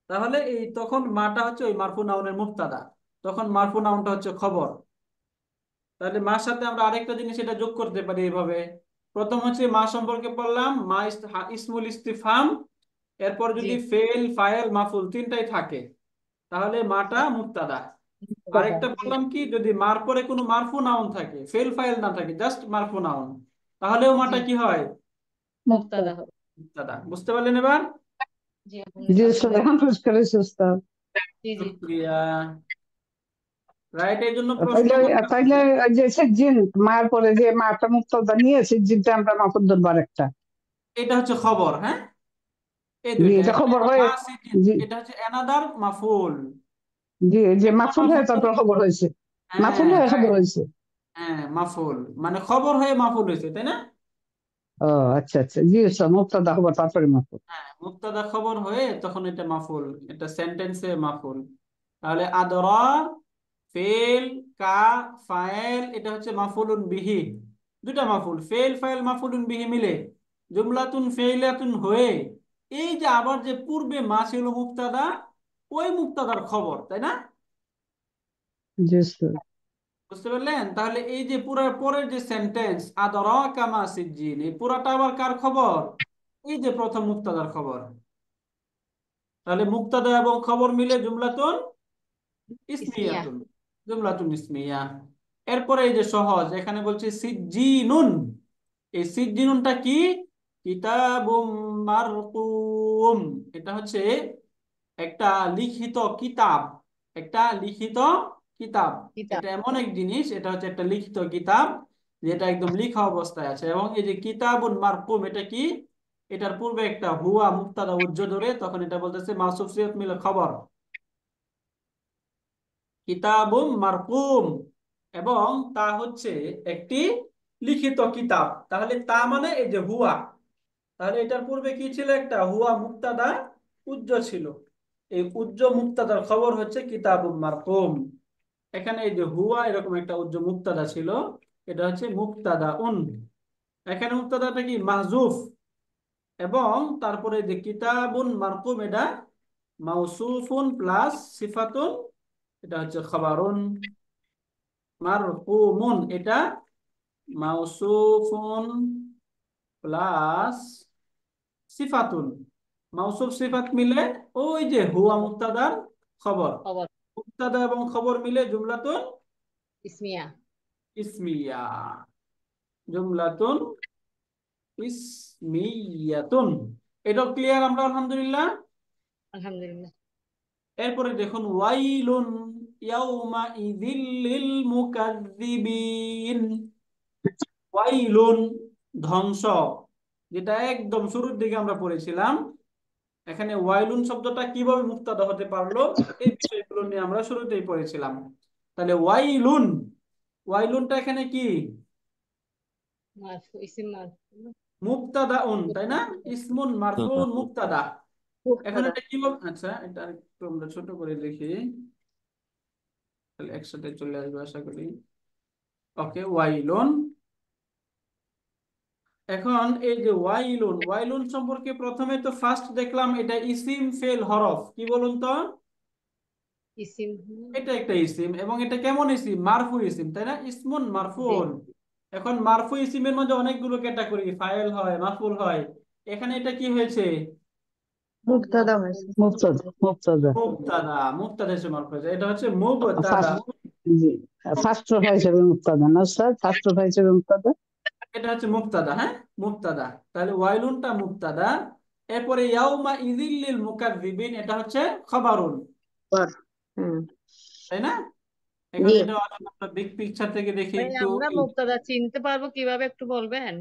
A: তাহলে এই তখন মাটা হচ্ছে ওই মারফু নাউনের মুবতাদা, তখন মারফু নাউনটা হচ্ছে খবর। তাহলে মার সাথে আমরা আরেকটা জিনিস এটা যোগ করতে পারি এইভাবে। প্রথম হচ্ছে মা সম্পর্কে বললাম, মা ইসমুল ইস্তিফহাম, এরপর
F: জি
A: যদি ফেল ফাইল মাফুল তিনটাই থাকে, তাহলে মাটা মুক্তাদা।
G: মুক্তাদা।
A: আরেকটা বললাম কি, যদি মার পরে কোনো মারফু নাউন থাকে, ফেল ফাইল না থাকে, জাস্ট মারফু নাউন, তাহলেও
F: জি
A: মাটা কি হয়?
F: মুক্তাদা হবে।
A: মুক্তাদা। বুঝতে পারলেন এবার?
F: জি
G: জি
F: আলহামদুলিল্লাহ।
G: উস্তাদ, এখন পরিষ্কার হয়েছে উস্তাদ।
F: জি জি
A: শুক্রিয়া। রাইট, এই জন্য প্রশ্ন
G: তাইলে
A: করতে
G: তাইলে
A: হবে।
G: ওই যে সিজিন মায়ের পরে যে মাটা মুক্তাদা নিয়ে সিজিনটা আমরা মাফুল ধরবো আরেকটা।
A: এটা হচ্ছে খবর, হ্যাঁ, এই
G: জি,
A: দুইটা।
G: এটা
A: এখন
G: খবর হয়ে।
A: মা সিজিন,
G: জি
A: এটা হচ্ছে অ্যানাদার মাফুল।
G: জি, এই যে
A: একটা
G: মাফুল হয়ে
A: মাফুল,
G: তারপর খবর হয়েছে। মাফুল
A: হ্যাঁ
G: হয়ে খবর
A: রাইট,
G: হয়েছে।
A: হ্যাঁ মাফুল মানে খবর হয়ে মাফুল হয়েছে, তাই না?
G: ও আচ্ছা আচ্ছা, জি উস্তাদ, মুক্তাদা খবর তারপরে মাফুল।
A: হ্যাঁ, মুক্তাদা খবর হয়ে তখন এটা মাফুল, এটা সেন্টেন্সে মাফুল। তাহলে আদরা, ফেল, কা, ফাইল, এটা হচ্ছে মাফুলুন বিহি। দুটা মাফুল, ফেল ফাইল মাফুলুন বিহি মিলে জুমলাতুন ফেইলাতুন হয়ে, এই যে আবার যে পূর্বে মা ছিল মুক্তাদা, ওই মুক্তাদার খবর, তাই না?
G: জি উস্তাদ।
A: বুঝতে পারলেন? তাহলে এই যে পুরা পরের যে সেন্টেন্স আদরা কামা সিজ্জিন, এই পুরাটা আবার কার খবর? এই যে প্রথম মুক্তাদার খবর। তাহলে মুক্তাদা এবং খবর মিলে জুমলাতুন
F: ইসমিয়া।
A: ইসমিয়াতুন, জুমলাতুন ইসমিয়া। এরপরে এই যে সহজ, এখানে বলছে সিজ্জিনুন। এই সিজ্জিনুনটা কি? কিতাবুম মারকুম। এটা হচ্ছে একটা লিখিত কিতাব, একটা লিখিত কিতাব।
F: কিতাব।
A: এটা এমন এক জিনিস, এটা হচ্ছে একটা লিখিত কিতাব যেটা একদম লিখা অবস্থায় আছে। এবং এই যে কিতাবুন মারকুম, এটা কি? এটার পূর্বে একটা হুয়া মুক্তাদা উজ্জ ধরে, তখন এটা বলতেছে মাউসুফ সিফাত মিলে খবর, কিতাবুম মারকুম। এবং তা হচ্ছে একটি লিখিত কিতাব। তাহলে তা মানে এই যে হুয়া, তাহলে এটার পূর্বে কি ছিল? একটা হুয়া মুক্তাদা উজ্জ ছিল। এই উজ্জ মুক্তাদার খবর হচ্ছে কিতাবুম মারকুম। এখানে এই যে হুয়া এরকম একটা উজ্জ মুক্তাদা ছিল, এটা হচ্ছে মুক্তাদা উন। এখানে মুক্তাদাটা কি? মাহজুফ। এবং তারপরে যে কিতাবুন মারকুম, এটা মাউসুফুন প্লাস সিফাতুন, এটা হচ্ছে খবরুন মারকুমুন, এটা মাউসুফুন প্লাস সিফাতুন, মাউসুফ সিফাত মিলে ওই যে হুয়া
F: খবর।
A: মুক্তাদার খবর।
F: খবর।
A: মুক্তাদা এবং খবর মিলে জুমলাতুন
F: ইসমিয়া।
A: ইসমিয়া, জুমলাতুন ইসমিয়াতুন। এটাও ক্লিয়ার আমরা আলহামদুলিল্লাহ।
F: আলহামদুলিল্লাহ।
A: এরপরে দেখুন ওয়াইলুন ইয়াউমা ইযিল লিল মুকাজ্জিবিন। ওয়াইলুন ধ্বংস, যেটা একদম শুরুর দিকে আমরা পড়েছিলাম। এখানে ওয়াইলুন শব্দটা কিভাবে মুক্তাদা হতে পারলো, এই বিষয়গুলো নিয়ে আমরা শুরুতেই পড়েছিলাম। তাহলে ওয়াইলুন, ওয়াইলুনটা এখানে কি?
F: মারফু, ইসিম মারফু।
A: মুক্তাদাউন, তাই না? ইসমুন মারফুন মুক্তাদা। এখন
D: মুক্তাদা।
A: এটা কিভাবে, আচ্ছা এটা একটু আমরা ছোট করে লিখি, তাহলে একসাথে চলে আসবে আশা করি। ওকে, ওয়াইলুন। এখন এই যে ওয়াইলুন, ওয়াইলুন সম্পর্কে প্রথমে তো ফার্স্ট দেখলাম এটা ইসিম ফেল হরফ, কি বলুন তো?
F: ইসিম।
A: এটা একটা ইসিম, এবং এটা কেমন ইসিম? মারফু ইসিম, তাই না? ইসমুন
F: জি।
A: মারফুন। এখন মারফু ইসিমের মধ্যে অনেকগুলো ক্যাটাগরি, ফাইল হয়, মাফউল হয়। এখানে এটা কি হয়েছে?
D: মুক্তাদা
F: মারফু।
D: হয়েছে।
G: মুক্তাদা। মুক্তাদা।
A: মুবতাদা, মুবতাদা হিসেবে মারফু হয়েছে, এটা হচ্ছে মুবতাদা।
G: ফার্স্ট। জি, ফার্স্ট প্রোফাইল হিসেবে মুক্তাদা না স্যার, ফার্স্ট প্রোফাইল হিসেবে মুক্তাদা।
A: এটা হচ্ছে মুবতাদা, হ্যাঁ মুবতাদা। তাহলে ওয়াইলুনটা মুবতাদা। এরপরে ইয়াউমা ইযিল লিল মুকাজ্জিবিন, এটা হচ্ছে খবরুন,
D: পর। হুম।
A: তাই না? এখন
D: জি।
A: এটা আমরা বিগ পিকচার থেকে দেখি
F: ভাই
A: একটু।
F: আমরা মুক্তাদা চিনতে পারবো কিভাবে একটু বলবেন?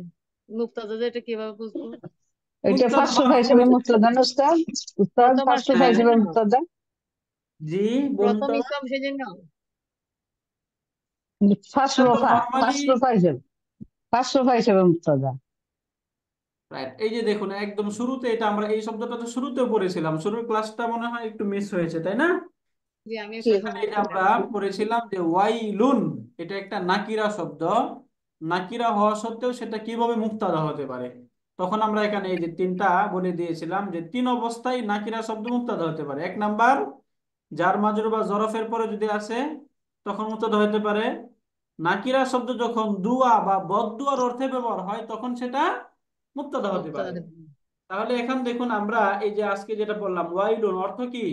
F: মুক্তাদা এটা কিভাবে বুঝবো?
G: এটা
A: মুক্তাদা
G: ফার্স্ট প্রোফাইল
A: মারফু,
G: হিসেবে মুক্তাদা না উস্তাদ? উস্তাদ
F: প্রথম আর
G: ফার্স্ট
F: শেষ
G: প্রোফাইল
A: হ্যাঁ
G: হিসেবে
F: জন্য।
G: মুক্তাদা।
A: জি বলুন
F: প্রথম
A: তো।
F: ইসলাম সেজন্য।
G: ফার্স্ট
A: এটা তো
G: প্রোফাইল,
A: নর্মালি
G: ফার্স্ট প্রোফাইল হিসেবে, ফার্স্ট প্রোফাইল হিসেবে মুক্তাদা।
A: রাইট। এই যে দেখুন একদম শুরুতে, এটা আমরা এই শব্দটা তো শুরুতেও পড়েছিলাম, শুরুর ক্লাসটা মনে হয় একটু মিস হয়েছে, তাই না?
F: যে আমি
D: জি।
F: প্রথম
A: এখানে এটা
F: বুঝতে
A: আমরা
F: পারছি।
A: পড়েছিলাম যে ওয়াইলুন, এটা একটা নাকিরা শব্দ। নাকিরা হওয়া সত্ত্বেও সেটা কিভাবে মুক্তাদা হতে পারে, তখন আমরা এখানে এই যে তিনটা বলে দিয়েছিলাম যে তিন অবস্থায় নাকিরা শব্দ মুক্তাদা হতে পারে। এক নাম্বার, জার মাজরুর বা জরফের পরে যদি আসে তখন মুক্তাদা হতে পারে। নাকিরা শব্দ যখন দুয়া বা বদদুয়ার অর্থে ব্যবহার হয় তখন সেটা মুক্তাদা হতে
F: মুক্তাদা
A: পারে।
F: হতে।
A: তাহলে এখন দেখুন আমরা এই যে আজকে যেটা বললাম ওয়াইলুন অর্থ কি?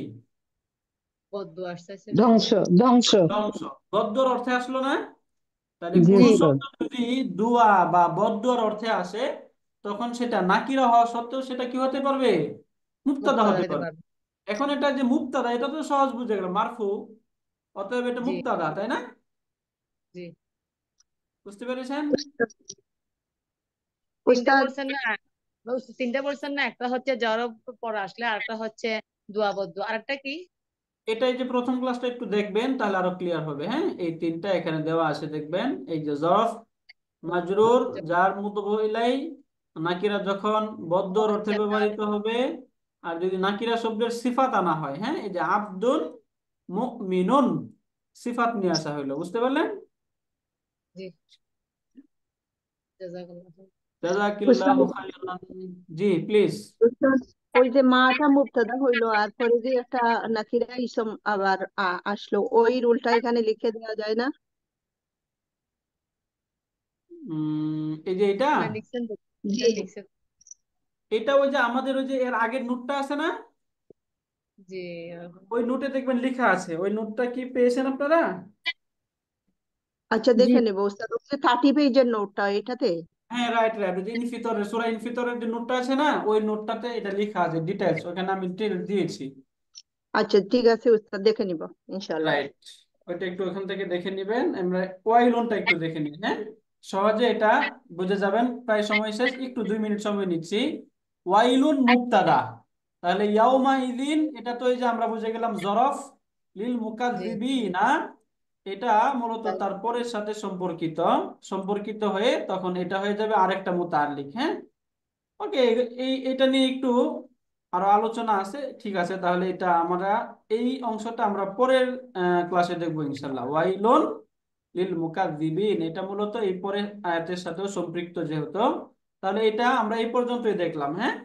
F: বদ্দু আসছে
G: ধ্বংস ধ্বংস।
A: ধ্বংস। বদ্দুর অর্থে আসলো না? তাহলে
G: জি
A: কোন
D: জি
G: উস্তাদ।
A: শব্দ যদি দুয়া বা বদ্দুয়ার অর্থে আসে, তখন সেটা নাকিরা হওয়া সত্ত্বেও সেটা কি হতে পারবে? মুবতাদা
F: মুক্তাদা
A: হতে
F: হতে
A: পারবে।
F: পারবে।
A: এখন এটা যে মুবতাদা, এটা তো সহজ বুঝে গেল, মারফু, অতএব এটা
F: জি
A: মুবতাদা, তাই না?
F: জি।
A: বুঝতে পেরেছেন?
F: তিনটা
D: উস্তাদ
F: বলছেন না, তিনটা বলছেন না, একটা হচ্ছে জড় পর আসলে, আরেকটা হচ্ছে দোয়া বদ্দু, আরেকটা কি?
A: এটাই যে প্রথম ক্লাসটা একটু দেখবেন তাহলে আরো ক্লিয়ার হবে। হ্যাঁ, এই তিনটা এখানে দেওয়া আছে, দেখবেন। এই যে জরফ, মাজরুর, যার মুতআল্লিক ইলাই, নাকিরা যখন বদ্দর অর্থে
F: আচ্ছা তার,
A: ব্যবহৃত হবে, আর যদি নাকিরা শব্দের সিফাত আনা হয়, হ্যাঁ, এই যে আব্দুন মুমিনুন, সিফাত নিয়ে আসা হইলো। বুঝতে পারলেন?
F: জি জাযাকাল্লাহ।
A: জাযাকিল্লাহু
D: উস্তাদ
A: খাইরান। জি প্লিজ।
D: উস্তাদ, ওই যে মাটা মুবতাদা হইলো আর পরে যে একটা নাকিরা ইসম আবার আসলো, ওই রুলটা এখানে লিখে দেওয়া যায় না?
A: এই যে এটা,
F: না লিখছেন তো,
D: জি
F: লিখছেন।
A: এটা ওই যে আমাদের ওই যে এর আগের নোটটা আছে না,
F: জি
A: ওই নোটে দেখবেন লেখা আছে। ওই নোটটা কি পেয়েছেন আপনারা?
D: আচ্ছা,
B: জি
D: দেখে নেবো উস্তাদ। ওই যে 30 পেজের নোটটা এটাতে?
A: হ্যাঁ, রাইট রাইট। ওই যে ইনফিতরের, সূরা ইনফিতরের যে নোটটা আছে না, ওই নোটটাতে এটা লেখা আছে ডিটেলস, ওখানে আমি ডিটেলস দিয়েছি।
D: আচ্ছা ঠিক আছে উস্তাদ, দেখে নিব ইনশাল্লাহ।
A: রাইট। ওইটা একটু ওখান থেকে দেখে নিবেন। আমরা ওয়াই লোনটা একটু দেখে নিই, হ্যাঁ, সহজে এটা বুঝে যাবেন। প্রায় সময় শেষ, একটু 2 মিনিট সময় নিচ্ছি। ওয়াইলুন মুবতাদা, তাহলে ইয়াউমা ইদিন, এটা তো এই যে আমরা বুঝে গেলাম জরফ লিল
F: জি।
A: মুকাজ্জিবিনা, এটা মূলত তার পরের সাথে সম্পর্কিত, সম্পর্কিত হয়ে তখন এটা হয়ে যাবে আরেকটা মুতাল্লিক। হ্যাঁ, ওকে। এটা নিয়ে একটু আরো আলোচনা আছে, ঠিক আছে। তাহলে এটা আমরা এই অংশটা আমরা পরের ক্লাসে দেখবো ইনশাল্লাহ। ওয়াইলুন লিল মুকাজ্জিবিন, এটা মূলত এই পরের আয়াতের সাথেও সম্পৃক্ত যেহেতু, তাহলে এটা আমরা এই পর্যন্তই দেখলাম। হ্যাঁ,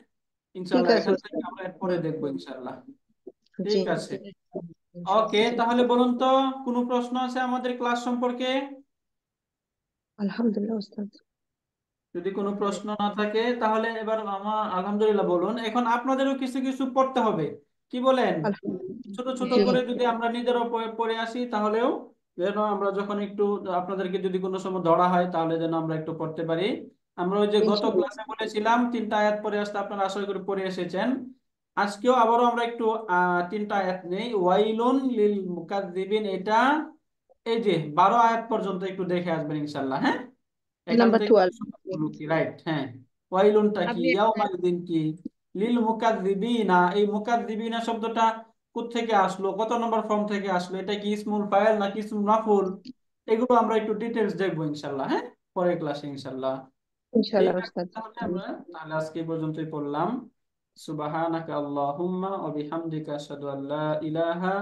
D: ঠিক
A: ইনশাল্লাহ
D: আছে
A: এখান থেকে
D: উস্তাদ।
A: আমরা এরপরে দেখবো ইনশাল্লাহ।
D: জি
A: ঠিক আছে। ওকে,
F: ইনশাআল্লাহ।
A: তাহলে বলুন তো, কোনো প্রশ্ন আছে আমাদের ক্লাস সম্পর্কে?
D: আলহামদুলিল্লাহ উস্তাদ।
A: যদি কোনো প্রশ্ন না থাকে তাহলে এবার আমার আলহামদুলিল্লাহ বলুন। এখন আপনাদেরও কিছু কিছু পড়তে হবে, কি বলেন? ছোট ছোট
F: জি
A: করে যদি আমরা নিজেরাও পড়ে আসি, তাহলেও যেন আমরা যখন একটু আপনাদেরকে যদি কোনো সময় ধরা হয়, তাহলে যেন আমরা একটু পড়তে পারি। আমরা ওই যে গত
D: ইনশাল্লাহ।
A: ক্লাসে বলেছিলাম 3টা আয়াত পড়ে আসতে, আপনারা আশা করি পড়ে এসেছেন। আজকেও আবারও আমরা একটু 3টা আয়াত নেই। ওয়াইলুন লিল মুকাজ্জিবিন, এটা এই যে 12 আয়াত পর্যন্ত একটু দেখে আসবেন ইনশাল্লাহ। হ্যাঁ, এখান
D: নাম্বার
A: থেকে
D: 12।
A: সবগুলো কি রাইট? হ্যাঁ, ওয়াইলুনটা কি,
F: আপনি একটা,
A: ইয়াউমাইদিন কি, লিল মুকাজ্জিবিনা, এই মুকাজ্জিবিনা শব্দটা কোত্থেকে আসলো, কত নম্বর ফর্ম থেকে আসলো, এটা কি ইসমুল ফাইল নাকি ইসমুল মাফউল, এগুলো আমরা একটু ডিটেলস দেখবো ইনশাল্লাহ। হ্যাঁ, পরের ক্লাসে ইনশাল্লাহ। ঠিক
D: ইনশাল্লাহ
A: আছে,
D: উস্তাদ।
A: তাহলে আজকে এই পর্যন্তই পড়লাম। সুবহানাকা আল্লাহুম্মা ওয়া বিহামদিকা আশহাদু আল্লা ইলাহা